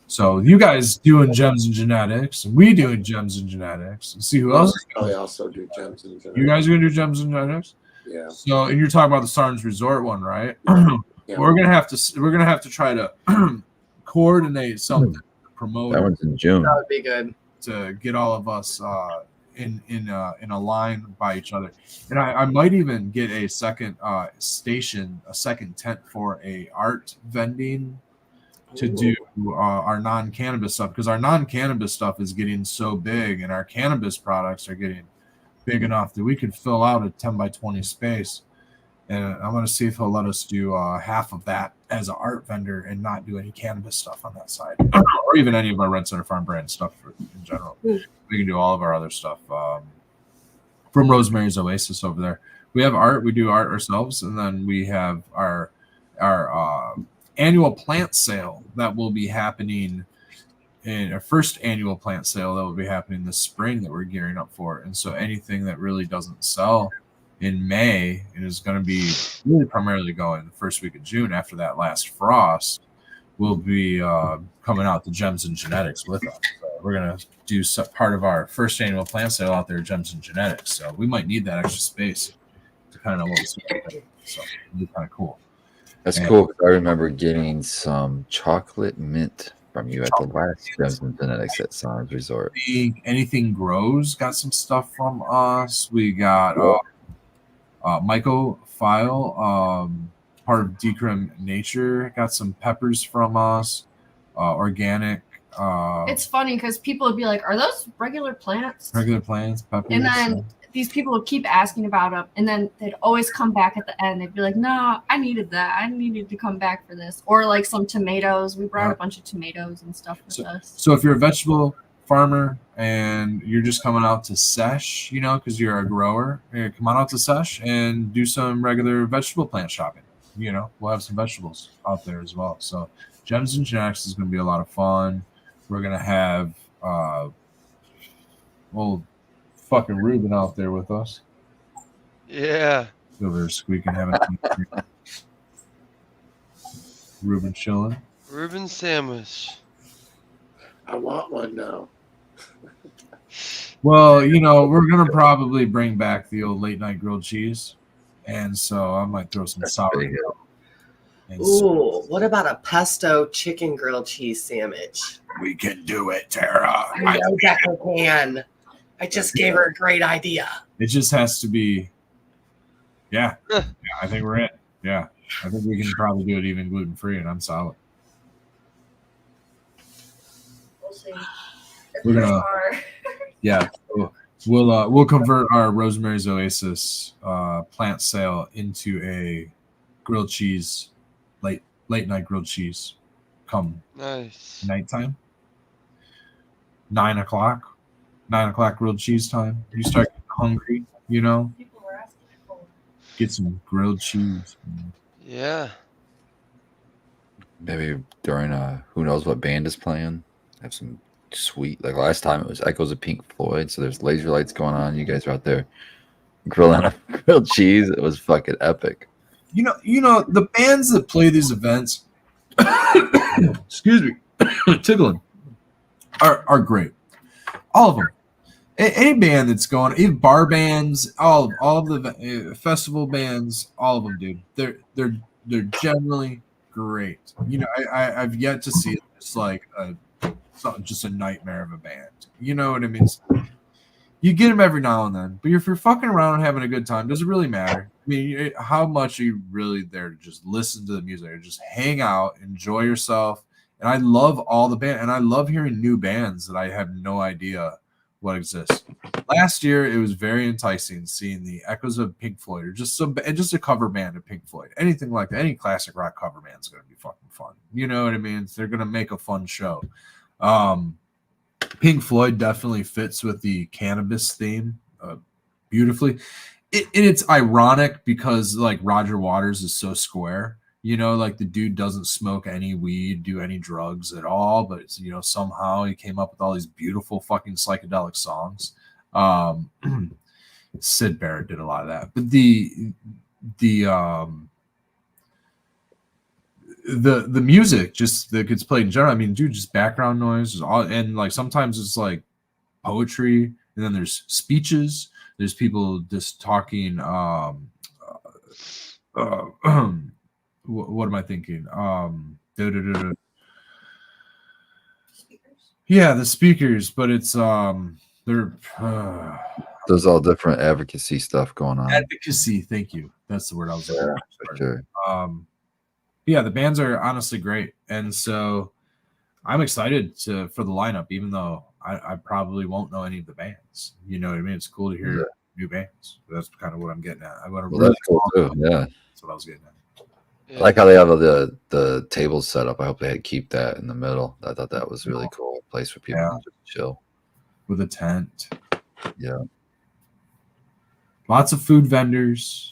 So you guys doing Gems and Genetics, and we doing Gems and Genetics, and see who else. I also do Gems and Genetics. You guys are gonna do Gems and Genetics? Yeah. So, and you're talking about the Stars Resort one, right? Yeah. We're gonna have to try to coordinate something to promote. That one's in June. That would be good. To get all of us in a line by each other, and I might even get a second station, a second tent for a art vending to do our non-cannabis stuff, because our non-cannabis stuff is getting so big and our cannabis products are getting big enough that we could fill out a 10 by 20 space. And I'm going to see if he'll let us do half of that as an art vendor and not do any cannabis stuff on that side, or even any of our Red Center Farm brand stuff in general. We can do all of our other stuff from Rosemary's Oasis over there. We have art. We do art ourselves, and then we have our annual plant sale that will be happening in our first annual plant sale that will be happening this spring that we're gearing up for. And so anything that really doesn't sell in May, it is going to be really primarily going the first week of June after that last frost, will be coming out to Gems and Genetics with us. So we're going to do part of our first annual plant sale out there at Gems and Genetics. So we might need that extra space to kind of know what's happening. So it'll be kind of cool. That's cool. I remember getting some chocolate mint from you at the last Gems and Genetics at Stars Resort. Anything Grows got some stuff from us. We got Michael File, part of Decrim Nature, got some peppers from us. Organic. It's funny because people would be like, "Are those regular plants?" Regular plants, peppers. And then these people would keep asking about them, and then they'd always come back at the end. They'd be like, "No, I needed that. I needed to come back for this." Or like some tomatoes. We brought a bunch of tomatoes and stuff with us. So if you're a vegetable farmer and you're just coming out to Sesh, because you're a grower, come on out to Sesh and do some regular vegetable plant shopping. We'll have some vegetables out there as well. So Gems and Genetics is going to be a lot of fun. We're going to have old fucking Ruben out there with us. Yeah. Over there squeaking, having Ruben chilling. Ruben sandwich. I want one now. Well, we're going to probably bring back the old late night grilled cheese. And so I might throw some sauerkraut. Ooh, what about a pesto chicken grilled cheese sandwich? We can do it, Tara. I know Becca can. I just gave her a great idea. It just has to be. Yeah, I think we're in. Yeah, I think we can probably do it even gluten free, and I'm solid. We'll see. We're gonna. Yeah, we'll convert our Rosemary's Oasis plant sale into a grilled cheese, late night grilled cheese. Come nighttime. 9 o'clock. 9 o'clock grilled cheese time. You start getting hungry, People were asking for. Get some grilled cheese. Yeah. Maybe during who knows what band is playing. Have some sweet, like last time it was Echoes of Pink Floyd, so there's laser lights going on. You guys are out there grilling a grilled cheese. It was fucking epic. The bands that play these events, excuse me, tickling, are great. All of them. Any band that's going, even bar bands, all of the festival bands, all of them, dude. They're generally great. I've yet to see it's like just a nightmare of a band. You know what I mean? You get them every now and then, but if you're fucking around and having a good time, does it really matter? I mean, how much are you really there to just listen to the music or just hang out, enjoy yourself? And I love all the band, and I love hearing new bands that I have no idea what exists. Last year, it was very enticing seeing the Echoes of Pink Floyd, or just a cover band of Pink Floyd. Anything like that, any classic rock cover band is going to be fucking fun. You know what I mean? They're going to make a fun show. Pink Floyd definitely fits with the cannabis theme beautifully. It's ironic because like Roger Waters is so square, you know, like the dude doesn't smoke any weed, do any drugs at all, but it's, you know, somehow he came up with all these beautiful fucking psychedelic songs. Sid Barrett did a lot of that, but the music just that gets played in general. I mean, dude, just background noise is all, and like sometimes it's like poetry, and then there's speeches. There's people just talking. What am I thinking? Yeah, the speakers, but it's they're there's all different advocacy stuff going on. Advocacy, thank you. That's the word I was looking for. Sure. Yeah, the bands are honestly great, and so I'm excited for the lineup, even though I probably won't know any of the bands. You know what I mean? It's cool to hear new bands. That's kind of what I'm getting at. That's cool too. Yeah, that's what I was getting at. I like how they have the tables set up. I hope they keep that in the middle. I thought that was really cool. A place for people to just chill with a tent. Yeah, lots of food vendors.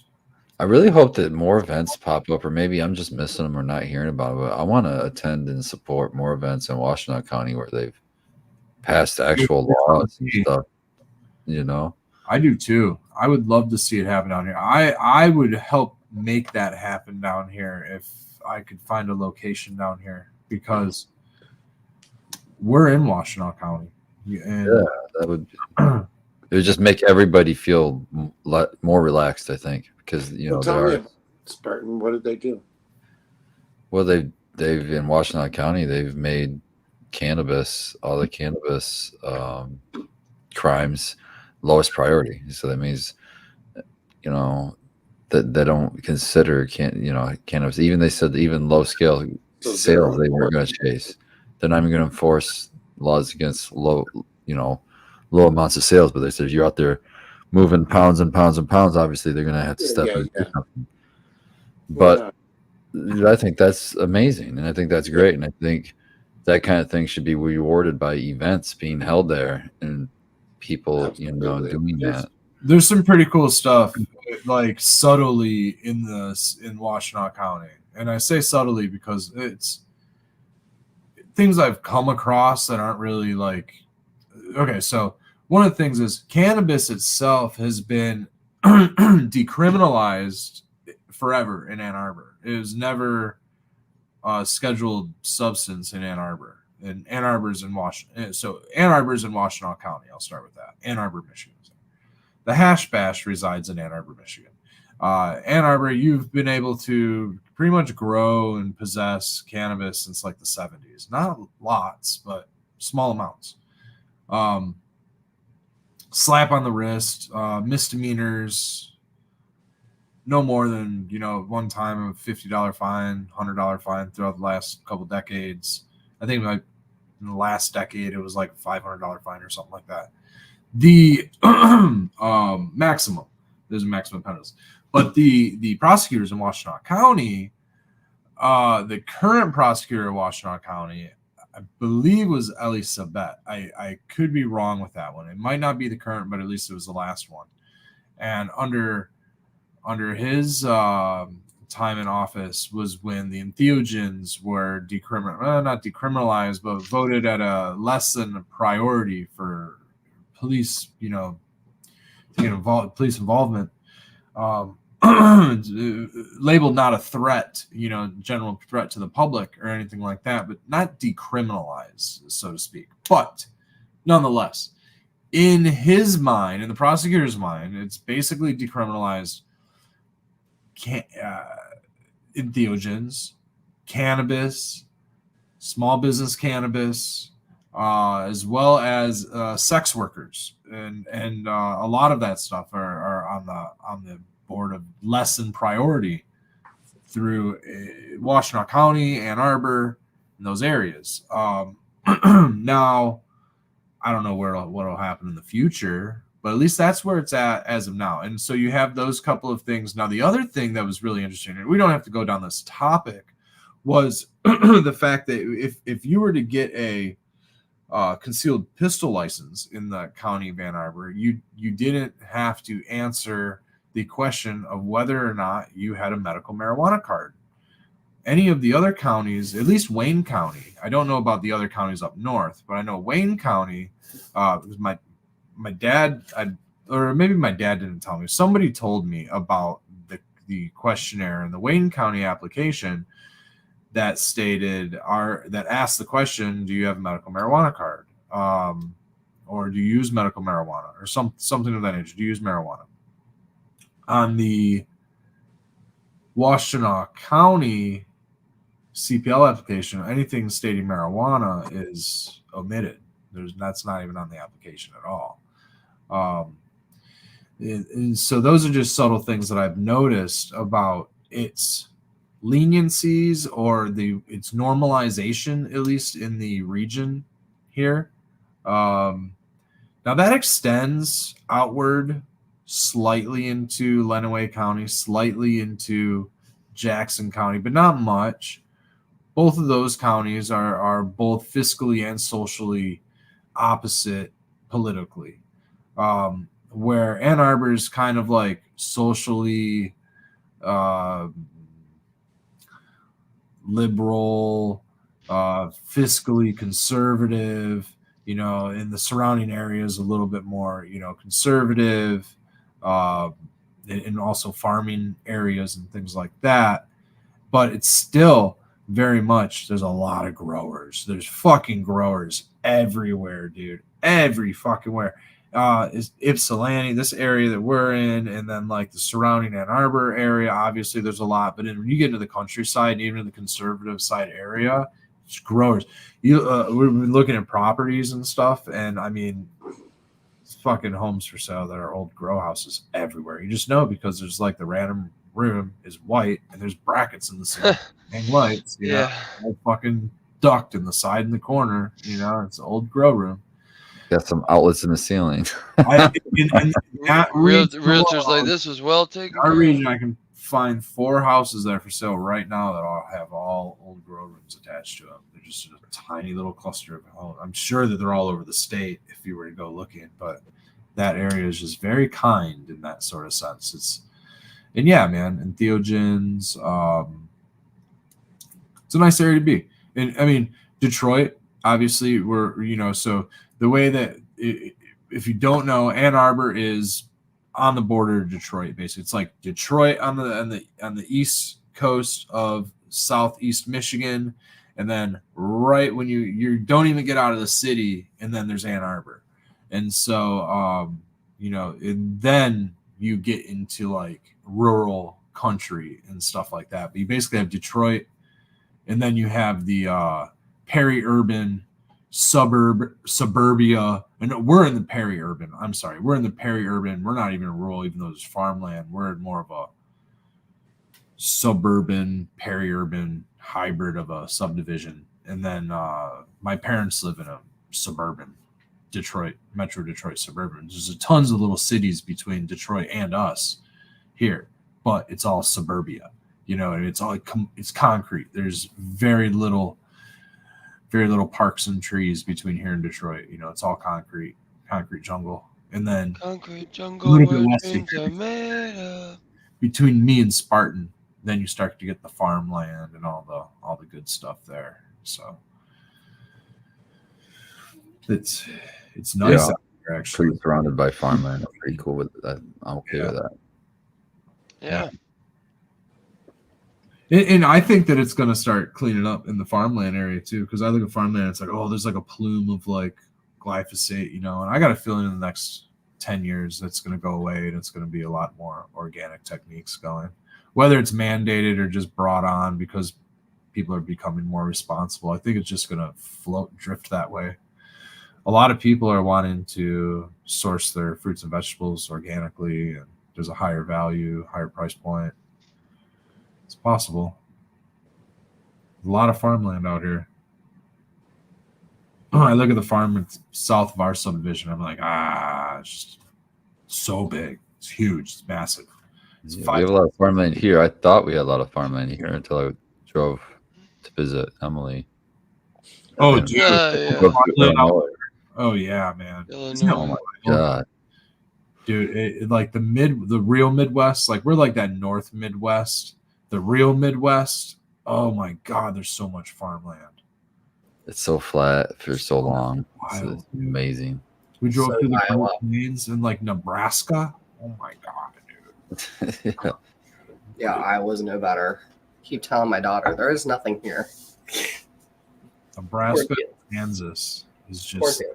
I really hope that more events pop up, or maybe I'm just missing them or not hearing about it. But I want to attend and support more events in Washtenaw County where they've passed actual laws and stuff. You know, I do too. I would love to see it happen down here. I would help make that happen down here if I could find a location down here, because we're in Washtenaw County. And that would it would just make everybody feel more relaxed, I think, because you know. Tell me about Spartan. What did they do? Well, they've in Washtenaw County, they've made cannabis, all the cannabis crimes, lowest priority. So that means, you know, that they don't consider cannabis. Even they said even low scale sales they weren't going to chase. They're not even going to enforce laws against low amounts of sales. But they said if you're out there moving pounds and pounds and pounds, obviously they're going to have to step in and do something. But I think that's amazing, and I think that's great, and I think that kind of thing should be rewarded by events being held there and people, doing that. There's some pretty cool stuff, like subtly in Washtenaw County, and I say subtly because it's things I've come across that aren't really like. Okay, so one of the things is cannabis itself has been decriminalized forever in Ann Arbor. It was never a scheduled substance in Ann Arbor. And Ann Arbor's in Washington. So Ann Arbor's in Washtenaw County. I'll start with that. Ann Arbor, Michigan. The Hash Bash resides in Ann Arbor, Michigan. Ann Arbor, you've been able to pretty much grow and possess cannabis since like the 70s. Not lots, but small amounts. Slap on the wrist, misdemeanors, no more than, one time a $50 fine, $100 fine throughout the last couple decades. I think in the last decade, it was like a $500 fine or something like that. The maximum, there's a maximum penalty. But the prosecutors in Washtenaw County, the current prosecutor of Washtenaw County, I believe was Ellie Sabet. I could be wrong with that one. It might not be the current, but at least it was the last one. And under his time in office was when the entheogens were not decriminalized, but voted at a less than a priority for police, police involvement. Labeled not a threat, general threat to the public or anything like that, but not decriminalized, so to speak. But nonetheless, in his mind, in the prosecutor's mind, it's basically decriminalized entheogens, cannabis, small business cannabis, as well as sex workers, and a lot of that stuff are on the board of less than priority through Washtenaw County, Ann Arbor, and those areas. Now, I don't know what'll happen in the future, but at least that's where it's at as of now. And so you have those couple of things. Now, the other thing that was really interesting, and we don't have to go down this topic, was the fact that if you were to get a concealed pistol license in the county of Ann Arbor, you didn't have to answer the question of whether or not you had a medical marijuana card. Any of the other counties, at least Wayne County, I don't know about the other counties up north, but I know Wayne County, because my dad, or maybe my dad didn't tell me. Somebody told me about the questionnaire in the Wayne County application that stated that asked the question, do you have a medical marijuana card? Or do you use medical marijuana or something of that nature? Do you use marijuana? On the Washtenaw County CPL application, anything stating marijuana is omitted. That's not even on the application at all. And so those are just subtle things that I've noticed about its leniencies or its normalization, at least in the region here. Now that extends outward slightly into Lenawee County, slightly into Jackson County, but not much. Both of those counties are both fiscally and socially opposite politically. Where Ann Arbor is kind of like socially liberal, fiscally conservative, in the surrounding areas a little bit more, conservative, and also farming areas and things like that. But it's still very much, there's a lot of growers. There's fucking growers everywhere, dude. Every fucking where. Is Ypsilanti, this area that we're in, and then like the surrounding Ann Arbor area. Obviously, there's a lot, but when you get into the countryside, and even in the conservative side area, it's growers. We've been looking at properties and stuff, and I mean, it's fucking homes for sale that are old grow houses everywhere. You just know because there's like the random room is white, and there's brackets in the ceiling, hang lights, all fucking duct in the side in the corner. It's an old grow room. Got some outlets in the ceiling. Realtors like this was well taken. Our region, I can find 4 houses that are for sale right now that all have old grow rooms attached to them. They're just a tiny little cluster of homes. I'm sure that they're all over the state if you were to go looking, but that area is just very kind in that sort of sense. And Theogens, it's a nice area to be. And I mean, Detroit, obviously, so the way that, if you don't know, Ann Arbor is on the border of Detroit. Basically, it's like Detroit on the east coast of southeast Michigan, and then right when you don't even get out of the city, and then there's Ann Arbor, and so and then you get into like rural country and stuff like that. But you basically have Detroit, and then you have the peri-urban suburbia, and we're in the peri-urban. I'm sorry, we're in the peri-urban. We're not even rural, even though there's farmland. We're more of a suburban, peri-urban hybrid of a subdivision. And then my parents live in a suburban Detroit, Metro Detroit suburban. There's tons of little cities between Detroit and us here, but it's all suburbia, and it's concrete. There's very little parks and trees between here and Detroit. It's all concrete jungle. And then concrete jungle, a little bit west between me and Spartan, then you start to get the farmland and all the good stuff there. So it's nice out there, actually. Pretty surrounded by farmland. I'm pretty cool with that. I'm okay with that. Yeah. And I think that it's going to start cleaning up in the farmland area too, because I look at farmland, it's like, oh, there's like a plume of like glyphosate, and I got a feeling in the next 10 years that's going to go away, and it's going to be a lot more organic techniques going, whether it's mandated or just brought on because people are becoming more responsible. I think it's just going to drift that way. A lot of people are wanting to source their fruits and vegetables organically, and there's a higher value, higher price point. It's possible. A lot of farmland out here. I look at the farm south of our subdivision. I'm like, it's just so big. It's huge. It's massive. We have a lot of farmland here. I thought we had a lot of farmland here until I drove to visit Emily. Oh, And dude. Yeah. go to Illinois. Oh yeah, man. Isn't that Oh Illinois. my god. dude? Like the real Midwest, like we're like that North Midwest, the real Midwest. Oh my god, there's so much farmland. It's so flat for so long. Wild, It's dude. amazing. We drove So through the Iowa. Great Plains in like Nebraska. Oh my god, dude. Yeah. Yeah, Iowa's no better. Keep telling my daughter there is nothing here. Nebraska, Poor kid. Kansas is Poor just. kid.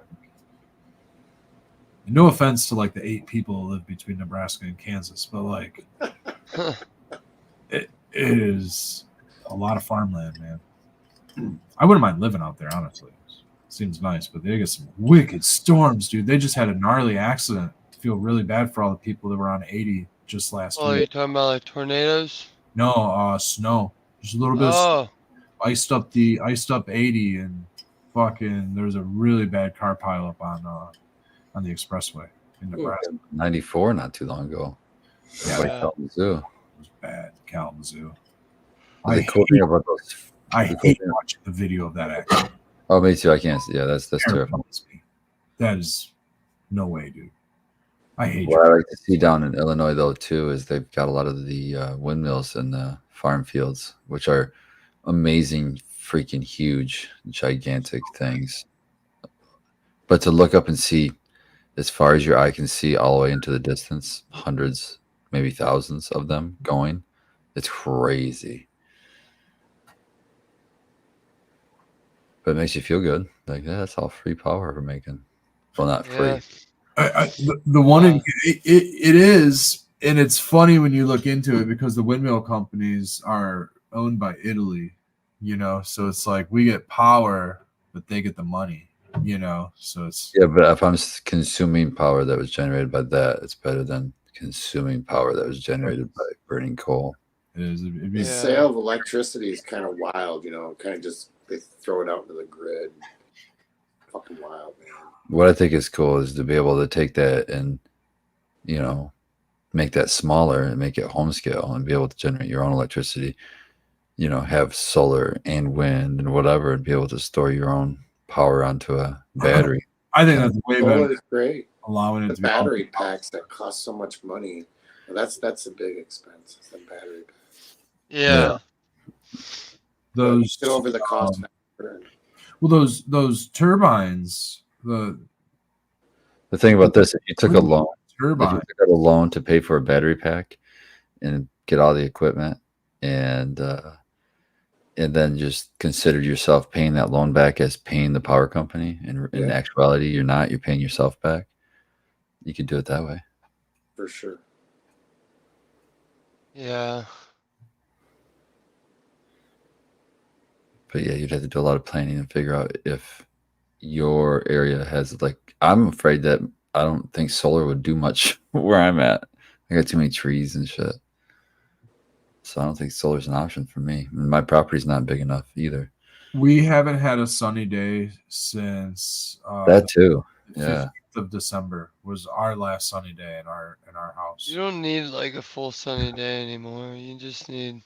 No offense to like the 8 people who live between Nebraska and Kansas, but like it is a lot of farmland, man. I wouldn't mind living out there, honestly. Seems nice, but they get some wicked storms, dude. They just had a gnarly accident. I feel really bad for all the people that were on 80 just last Oh, week. you talking about like tornadoes? No, snow. Just a little bit of Oh, iced up 80, and fucking there's a really bad car pileup on the expressway in Nebraska. 94 not too long ago. Yeah, Like Yeah. Kalamazoo. It was bad, Kalamazoo. The cool thing about those. I the cool hate thing- watching the video of that accident. Oh, me too. I can't see. Yeah, that's terrifying. Terrifies me. That is no way, dude. I hate What I you. like to see down in Illinois, though, too, is they've got a lot of the windmills and the farm fields, which are amazing, freaking huge, gigantic things. But to look up and see, as far as your eye can see, all the way into the distance, hundreds, maybe thousands of them going, it's crazy. But it makes you feel good. Like, yeah, that's all free power we're making. Well, not free. yeah. The one it is, and it's funny when you look into it because the windmill companies are owned by Italy, so it's like we get power, but they get the money, so it's Yeah, but if I'm consuming power that was generated by that, it's better than consuming power that was generated by burning coal. it is. It'd The be, sale of electricity is kind of wild, kind of just they throw it out into the grid. Fucking wild, man. What I think is cool is to be able to take that and, make that smaller and make it home scale and be able to generate your own electricity, have solar and wind and whatever, and be able to store your own power onto a battery. I think that's way Solar better. is great. Allowing it The to be battery packs that cost so much money, that's a big expense. The battery packs. Yeah. those Get over the cost factor. well those turbines, the The thing about this, if you took a loan, turbine. took out a loan to pay for a battery pack and get all the equipment and then just considered yourself paying that loan back as paying the power company, and in Yeah. actuality you're paying yourself back. You could do it that way. For sure. Yeah. But yeah, you'd have to do a lot of planning and figure out if your area has, like, I'm afraid that I don't think solar would do much where I'm at. I got too many trees and shit. So I don't think solar's an option for me. And my property's not big enough either. We haven't had a sunny day since That too. the Yeah. 15th of December was our last sunny day in our house. You don't need like a full sunny day anymore. You just need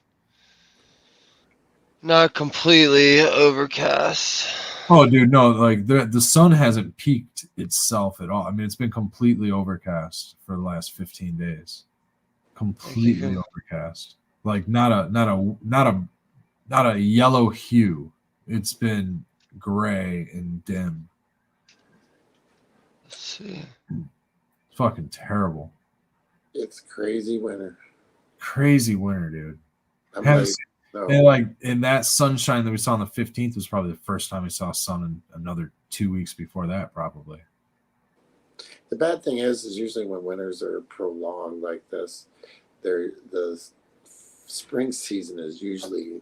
not completely overcast. Oh, dude, no, like the sun hasn't peaked itself at all. I mean, it's been completely overcast for the last 15 days. Completely overcast. Like not a yellow hue. It's been gray and dim. Let's see. Fucking terrible. It's crazy winter. Crazy winter, dude. I'm Have- like, no. And like in that sunshine that we saw on the 15th was probably the first time we saw sun in another 2 weeks before that, probably. The bad thing is usually when winters are prolonged like this, the spring season is usually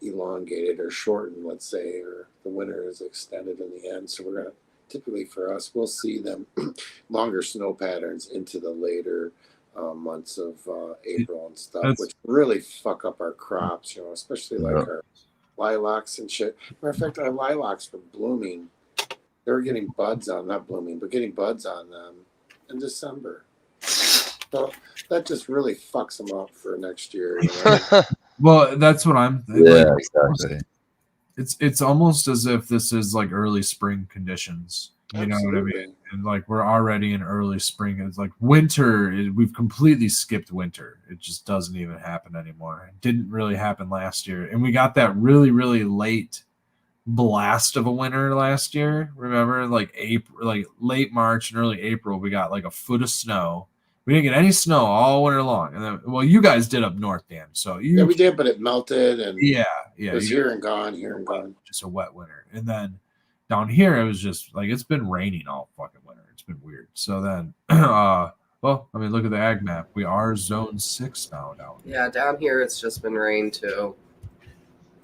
elongated or shortened, let's say, or the winter is extended in the end. So we're gonna typically for us, we'll see them longer snow patterns into the later months of April and stuff, which really fuck up our crops, especially like our lilacs and shit. Matter of fact, our lilacs were blooming. They were getting buds on, not blooming, but getting buds on them in December. So that just really fucks them up for next year. Well, that's what I'm Yeah, exactly. it's almost as if this is like early spring conditions. You know what I mean? And like we're already in early spring. It's like winter. We've completely skipped winter. It just doesn't even happen anymore. It didn't really happen last year, and we got that really really late blast of a winter last year. Remember, like April, like late March and early April, we got like a foot of snow. We didn't get any snow all winter long, and then well, you guys did up north, Dan. So yeah, we did, but it melted and yeah, it was here and gone. Just a wet winter, and then down here it was just like it's been raining all fucking winter. It's been weird. So then, well, I mean, look at the ag map. We are zone 6 now down here. Yeah, down here it's just been rain too.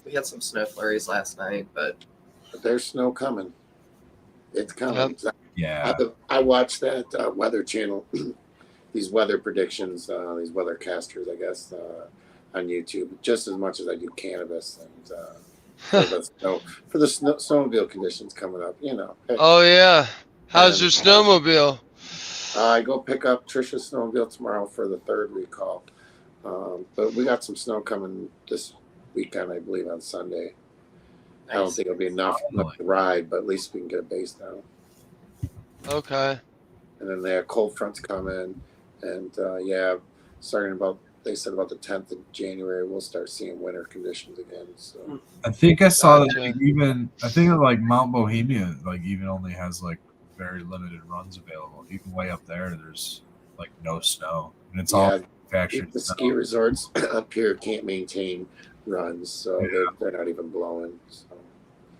We had some snow flurries last night, but there's snow coming. It's coming. Yeah. I watched that Weather Channel, these weather predictions, these weather casters, I guess, on YouTube, just as much as I do cannabis and for the snowmobile conditions coming up. You know. Oh yeah. How's your snowmobile? I go pick up Trisha's snowmobile tomorrow for the 3rd recall, but we got some snow coming this weekend, I believe, on Sunday. I don't think it'll be enough to ride, but at least we can get a base down. Okay. And then they have cold fronts coming, and they said about the 10th of January we'll start seeing winter conditions again. So I think I saw that I think like Mount Bohemia like even only has like very limited runs available. Even way up there, there's like no snow, and it's all manufactured. The ski resorts up here can't maintain runs, so they're not even blowing. So.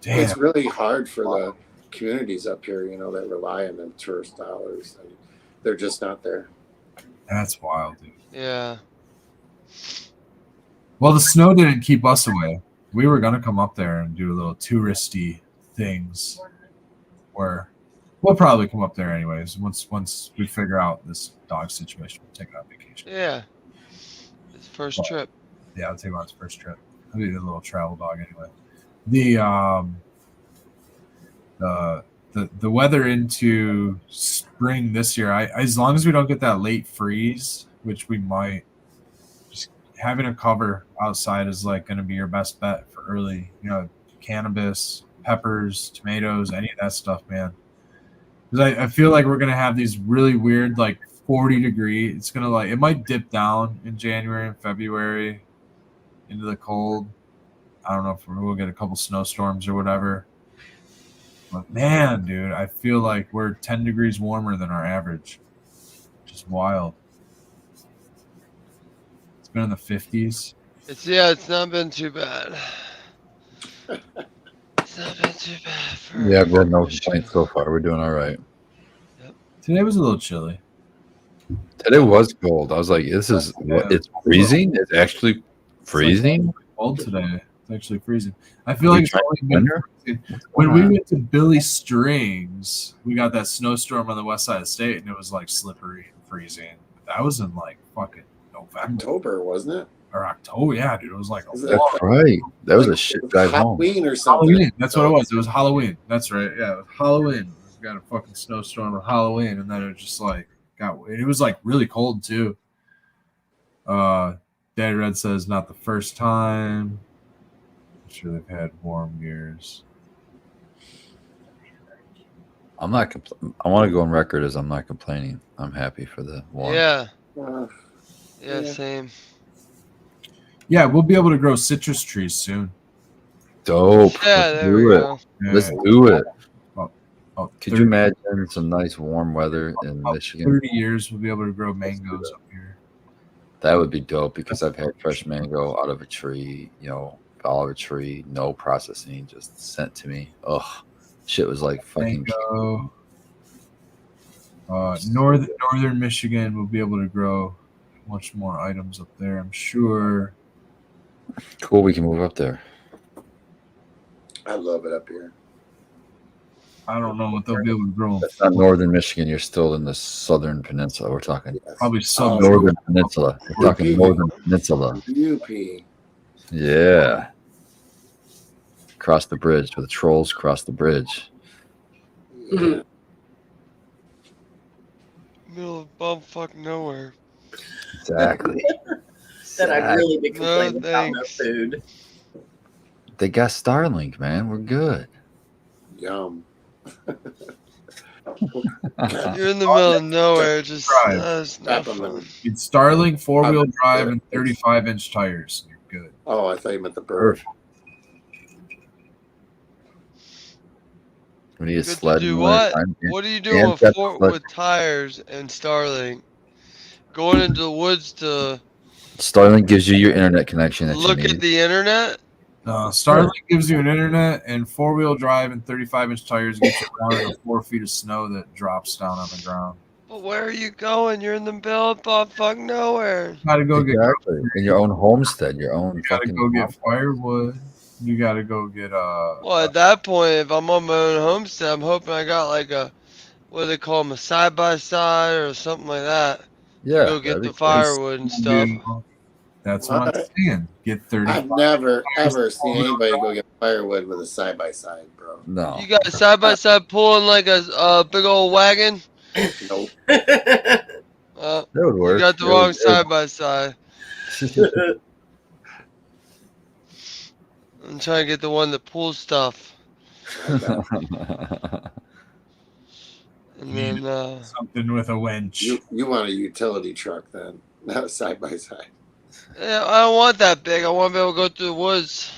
It's really hard for the communities up here, you know, that rely on them tourist dollars, and they're just not there. That's wild, dude. Yeah. Well, the snow didn't keep us away. We were gonna come up there and do a little touristy things, where we'll probably come up there anyways. Once we figure out this dog situation, we'll take it on vacation. Yeah. It's first trip. Yeah, I'll take it on its first trip. I'll be a little travel dog anyway. The weather into spring this year, as long as we don't get that late freeze, which we might, just having a cover outside is like going to be your best bet for early, you know, cannabis, peppers, tomatoes, any of that stuff, man. Because I feel like we're going to have these really weird, like 40-degree. It's going to like, it might dip down in January and February into the cold. I don't know if we'll get a couple snowstorms or whatever. But man, dude, I feel like we're 10 degrees warmer than our average. Just wild. It's been in the 50s. It's not been too bad. It's not been too bad. Yeah, we had no complaints so far. We're doing all right. Yep. Today was a little chilly. Today was cold. I was like, "This is it's freezing. It's actually freezing." It's cold today. It's actually freezing. I feel like it's only been freezing. When we went to Billy Strings, we got that snowstorm on the west side of the state, and it was like slippery and freezing. That was in like fucking November. October, wasn't it? Or October, yeah, dude. It was like that's right. That was a shit drive home. Halloween or something. Halloween. That's what it was. It was Halloween. That's right. Yeah, it was Halloween. We got a fucking snowstorm on Halloween, and then it just like and it was like really cold too. Daddy Red says not the first time. I'm sure they've had warm years. I'm not. I want to go on record as I'm not complaining. I'm happy for the warm. Yeah. Yeah, same. Yeah, we'll be able to grow citrus trees soon. Dope. Yeah, Let's there do we it. go. Let's do it. Could 30, you imagine some nice warm weather in Michigan? 30 years, we'll be able to grow mangoes up here. That would be dope because I've had fresh mango out of a tree, you know, out of a tree, no processing, just sent to me. Ugh, shit was like fucking. Mango. Northern Michigan will be able to grow much more items up there, I'm sure. Cool, we can move up there. I love it up here. I don't know what they'll be able to grow. That's not northern Michigan. You're still in the southern peninsula. We're talking probably some northern peninsula. We're talking northern peninsula. UP. Yeah. Cross the bridge where the trolls cross the bridge. Yeah. Middle of bumfuck nowhere. Exactly. Then I'd really be complaining No, about no thanks. food. They got Starlink, man. We're good. Yum. You're in the middle of nowhere. Just Drive. that's no Crap on fun. them. It's Starlink 4-wheel I'm drive sure and it's- 35-inch tires. You're good. Oh, I thought you meant the bird. Perfect. We need a Good to sled. do and winter what? time. What are you And doing with that's Fort what- with tires and Starlink? Going into the woods to Starlink gives you your internet connection that look you at need. the internet? Starlink gives you an internet, and 4-wheel drive and 35-inch tires get you around in 4 feet of snow that drops down on the ground. But where are you going? You're in the middle of fuck nowhere. Gotta go get. Exactly. In your own homestead, your own You gotta fucking. go get firewood. You gotta go get Well, at that point, if I'm on my own homestead, I'm hoping I got like a what do they call them, a side by side or something like that. Yeah. Go get that'd the be cool. firewood and stuff. That's what I'm saying. Get 30. I've never ever seen anybody go get firewood with a side by side, bro. No. You got side by side pulling like a big old wagon. Nope. That would You work. got the It wrong would- side by side. I'm trying to get the one that pulls stuff, and then Something with a winch. You want a utility truck then, not a side by side. yeah, I don't want that big. I want to be able to go through the woods.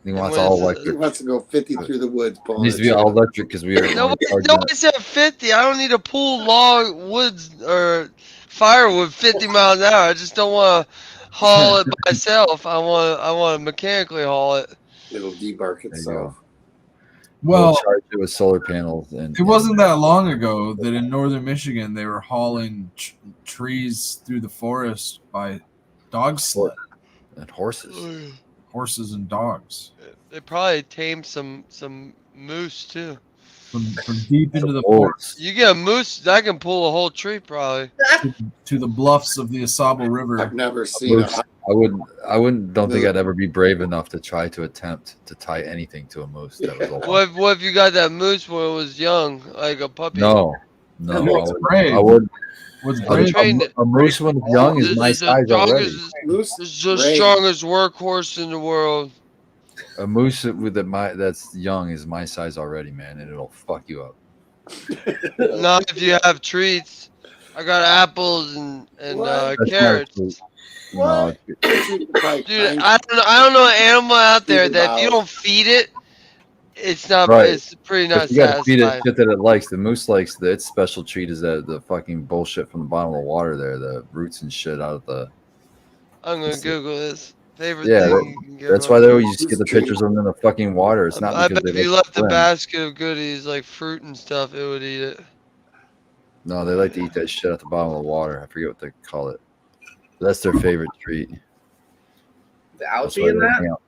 He And wants when all it's- electric. He wants to go 50 through the woods It pulling needs to a be all chain. electric because we are. Nobody said 50. I don't need to pull log woods or firewood 50 miles an hour. I just don't want to haul it myself. I want to mechanically haul it. It'll debark itself. Well, charge it with solar panels and. it wasn't that long ago that in northern Michigan they were hauling trees through the forest by dog sled, And horses. horses and dogs They probably tamed some moose too. from deep into the Wolves. You get a moose that can pull a whole tree probably. forest to the bluffs of the Asaba River. I've never seen Moose. a Don't think I'd ever be brave enough to try to attempt to tie anything to a moose that was old. What if you got that moose when it was young, like a puppy? No, What's brave? I would. What's A, brave? trained it. a moose when it's young is my This the size already. strongest, moose. this is the Brave. strongest workhorse in the world. A moose that's young is my size already, man, and it'll fuck you up. Not if you have treats. I got apples and What? That's carrots. not true. No, Dude, I don't know an animal out there that if you don't feed it, it's not. Right. It's pretty not but you gotta feed it satisfying. shit that it likes. The moose likes its special treat is the fucking bullshit from the bottom of the water there, the roots and shit out of the. I'm gonna Google this. Favorite Yeah, thing you can get. That's on- why they always just get the pictures of them in the fucking water. It's not I because bet they if you like left to a swim. basket of goodies like fruit and stuff, it would eat it. No, they like to eat that shit at the bottom of the water. I forget what they call it. That's their favorite treat. The That's algae why in they that? hang out.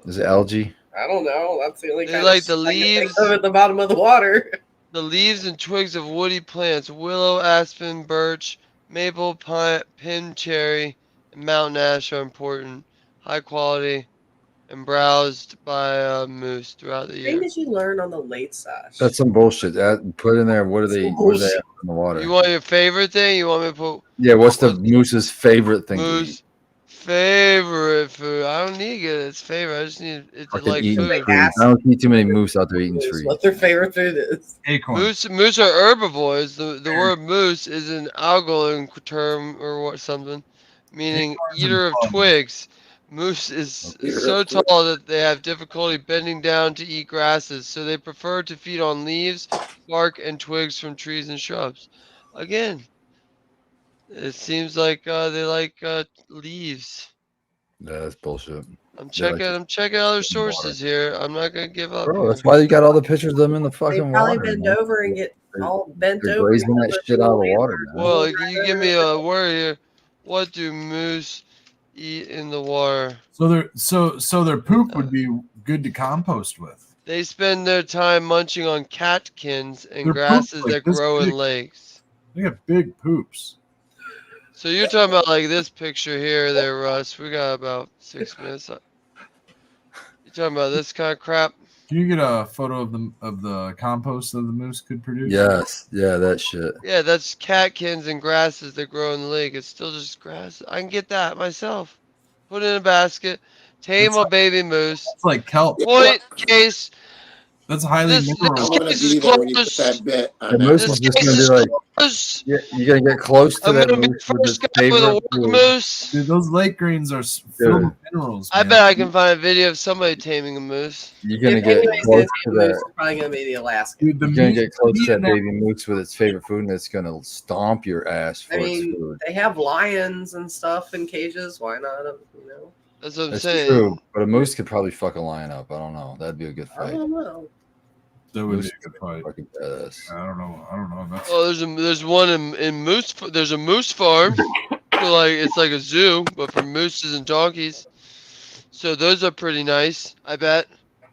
Is it algae? I don't know. That's the only They kind like of the stuff I can think leaves. of at the bottom of the water. The leaves and twigs of woody plants: willow, aspen, birch, maple, pine, pin, cherry, and mountain ash are important. High quality and browsed by moose throughout the What year. did you learn on the late sesh? That's some bullshit. Put in there. What are they? Some What are they bullshit. in the water? You want your favorite thing? You want me to put Yeah. What's the moose's favorite thing to eat? moose favorite food? I don't need to get its favorite. I just need it to Fucking like eating food. trees. I don't see too many moose out there eating Is trees. what their favorite food is. Acorn. Moose are herbivores. The word moose is an Algonquin term or what something, meaning Acorns and eater of plums. twigs. Moose is Eater so of twigs. tall that they have difficulty bending down to eat grasses, so they prefer to feed on leaves, bark, and twigs from trees and shrubs. Again, it seems like they like leaves. Yeah, that's bullshit. I'm They like checking. to I'm checking other water. sources here. I'm not gonna give up. Bro, here. that's why you got all the pictures of them in the They fucking probably water. bend man. over and get all bent They're over. grazing that shit out of the water, man. Well, can you give me a word here? What do moose eat in the water? So their poop would be good to compost with. They spend their time munching on catkins and Their grasses poop's like that this grow in big. lakes. They got big poops. So you're talking about like this picture here, there, Russ. We got about 6 minutes. You talking about this kind of crap? Can you get a photo of the compost that the moose could produce? Yes, yeah, that shit. Yeah, that's catkins and grasses that grow in the lake. It's still just grass. I can get that myself. Put it in a basket, Tame a baby moose. It's like kelp. Point case. That's highly This mineral. I'm gonna case be is there when you put closed. that bit on The that. moose This is just case gonna be is like, closed. you're gonna get close to I'm that gonna be moose the with his first guy with a favorite work food. moose. Dude, those lake greens are filled with minerals. I Man. bet I can find a video of somebody taming a moose. You're gonna If get anybody's close gonna to take a moose, that. it's probably gonna be the Alaskan. Dude, the You're gonna moose get close to eating that baby moose with its favorite food, and it's gonna stomp your ass for I its mean, food. they have lions and stuff in cages. Why not? You know. That's what I'm That's saying. true, but a moose could probably fuck a lion up. I don't know. That'd be a good I fight. don't know. That would Moose be a good fight. fucking badass. I don't know. That's Oh, there's one in Moose. There's a moose farm. So like it's like a zoo, but for mooses and donkeys. So those are pretty nice. I bet.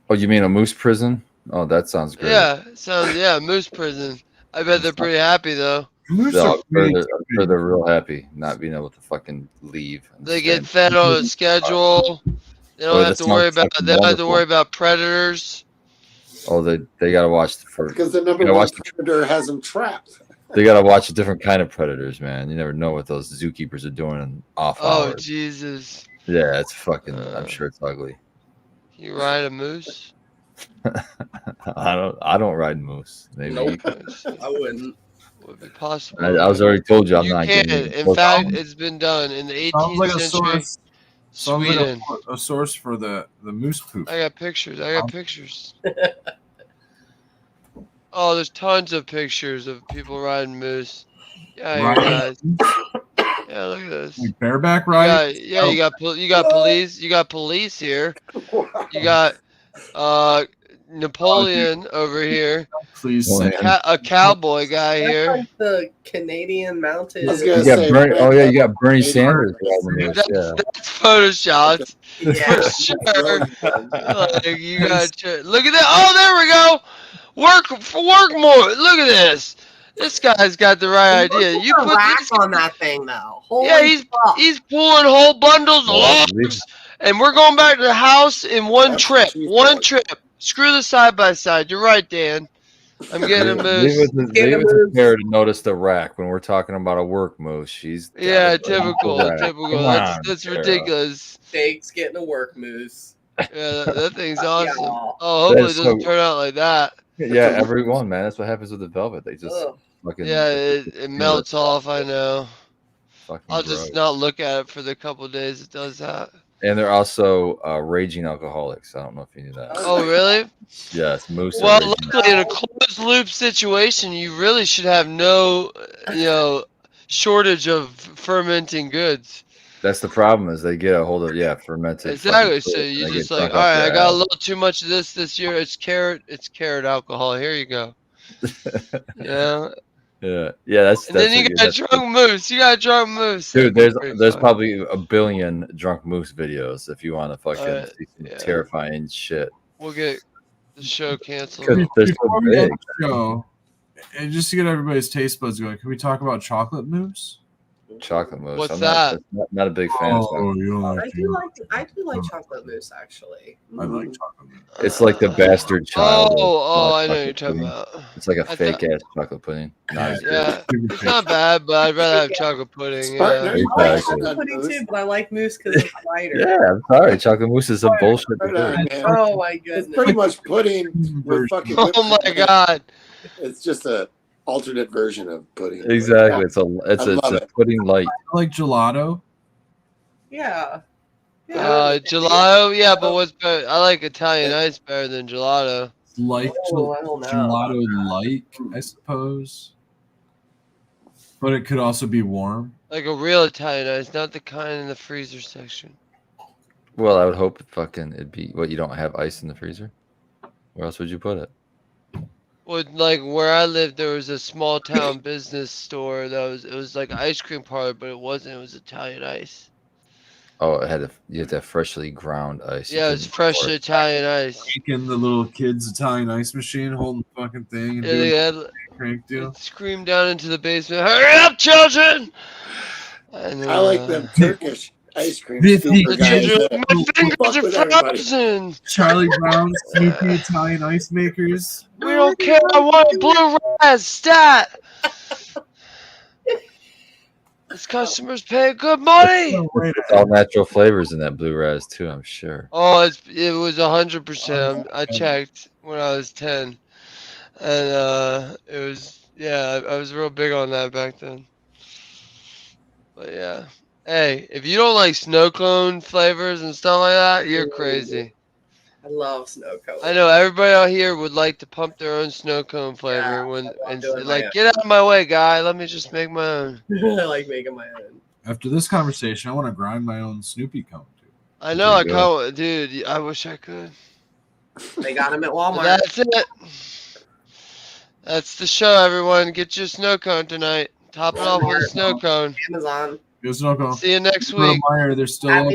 Oh, you mean a moose prison? Oh, that sounds great. Yeah, moose prison. I bet they're pretty happy though. moose Yeah, are pretty. I'm sure they're real happy not being able to fucking leave. and They stay. get fed on a schedule. They Oh, don't that have to worry sounds about. fucking They don't have to wonderful. worry about predators. Oh, they gotta watch for. Because the number You know, one watch the- predator has them trapped. They gotta watch a different kind of predators, man. You never know what those zookeepers are doing in off Oh hours. Jesus! Yeah, it's fucking. I'm sure it's ugly. You ride a moose? I don't ride moose. Maybe Nope. you could. I wouldn't. Would be possible. I was already told you I'm You not can. getting. In fact, it's been done in the Sounds 18th like a century. source. Sounds like Sweden. a source for the moose poop. I got pictures. Oh, there's tons of pictures of people riding moose. Yeah, here, Riding guys. Yeah, look at this. Like bareback ride. Yeah, you got police. You got police here. You got Napoleon over here. Please Oh, say. yeah. A cowboy guy That's here. like the Canadian mounted. I was You gonna got say, Bernie. Oh yeah, you got Bernie Hey, Sanders riding the moose. Yeah. That's photoshopped Yeah. for sure. Like you got. Look at that. Oh, there we go. Work more. Look at this. This guy's got the right idea. You put put rack this. on that thing though. Holy Yeah, fuck. he's pulling whole bundles of Well, logs, and we're going back to the house in one That's trip. what she One thought. trip. Screw the side by side. You're right, Dan. I'm getting a moose. Leave it to Sarah to notice the rack when we're talking about a work moose. She's got Yeah, it right on the typical. rack. Typical. Come That's on, that's Sarah. ridiculous. Steaks getting a work moose. Yeah, that thing's Yeah. awesome. Oh, hopefully it That's doesn't so- turn out like that. Yeah, everyone, man. That's what happens with the velvet. They just Ugh. fucking Yeah, it melts off. I know. fucking I'll just gross. not look at it for the couple days it does that. And they're also raging alcoholics. I don't know if you knew that. Oh, really? Yes, moose. are Well, raging- luckily in a closed loop situation, you really should have no, shortage of fermenting goods. That's the problem is they get a hold of fermented. Exactly. fucking So fruit, you and they just get like, drunk all off right, I their got a ass. little too much of this year. It's carrot alcohol. Here you go. Yeah. Yeah. That's And then you got a that's drunk moose. You got a drunk moose. Dude, That'd be pretty there's fun. probably a billion drunk moose videos if you want to fucking Alright, see some yeah. terrifying shit. We'll get the show canceled. Because they're so Before we end big. the show, and just to get everybody's taste buds going, can we talk about chocolate mousse? Chocolate mousse. What's I'm that? not a big fan of chocolate. you don't I do like chocolate mousse actually. I like chocolate mousse. It's like the bastard child. Oh, I know what chocolate you're talking pudding. about. It's like a I fake ass chocolate pudding. Not as good. Yeah, it's not bad, but I'd rather have chocolate pudding. Spartan, Yeah. are you I like Exactly. chocolate pudding too, but I like mousse because it's lighter. Yeah, I'm sorry. Chocolate mousse is some bullshit. to Right do. on, man. Oh my It's goodness. pretty much pudding with fucking. whipped Oh my cream. god. It's just a alternate version of pudding. Exactly. It's I a love it. pudding light. I like gelato. Yeah. Gelato, yeah, but what's better? I like Italian ice better than gelato. Like Oh, I don't know. gelato like, I suppose. But it could also be warm. Like a real Italian ice, not the kind in the freezer section. Well, I would hope it'd be what you don't have ice in the freezer. Where else would you put it? Well, like where I lived, there was a small town business store it was like an ice cream parlor, but it wasn't. It was Italian ice. Oh, you had to have freshly ground ice. You Yeah, it was couldn't fresh pour it. Italian ice. Taking the little kid's Italian ice machine, holding the fucking thing, and Yeah, they doing had the crank deal. screamed down into the basement. Hurry up, children! And, I like them Turkish ice cream This scooper is- guys. Children, that my fingers fuck are with everybody. frozen. Charlie Brown's sneaky Italian ice makers. We don't care. I want a blue raz stat. This customer's paying good money. It's all natural flavors in that blue raz too, I'm sure. Oh, it was 100%. I checked when I was 10, and it was I was real big on that back then. But yeah, hey, if you don't like snow cone flavors and stuff like that, you're crazy. I love snow cone. I know everybody out here would like to pump their own snow cone flavor and doing my like, own. get out of my way, guy. Let me just make my own. I like making my own. After this conversation, I want to grind my own Snoopy cone. I know, I can't, dude. I wish I could. They got them at But Walmart. that's it. That's the show, everyone. Get your snow cone tonight. Top it off with a snow cone. Amazon. Good snow cone. See you next week. They're still Happy up.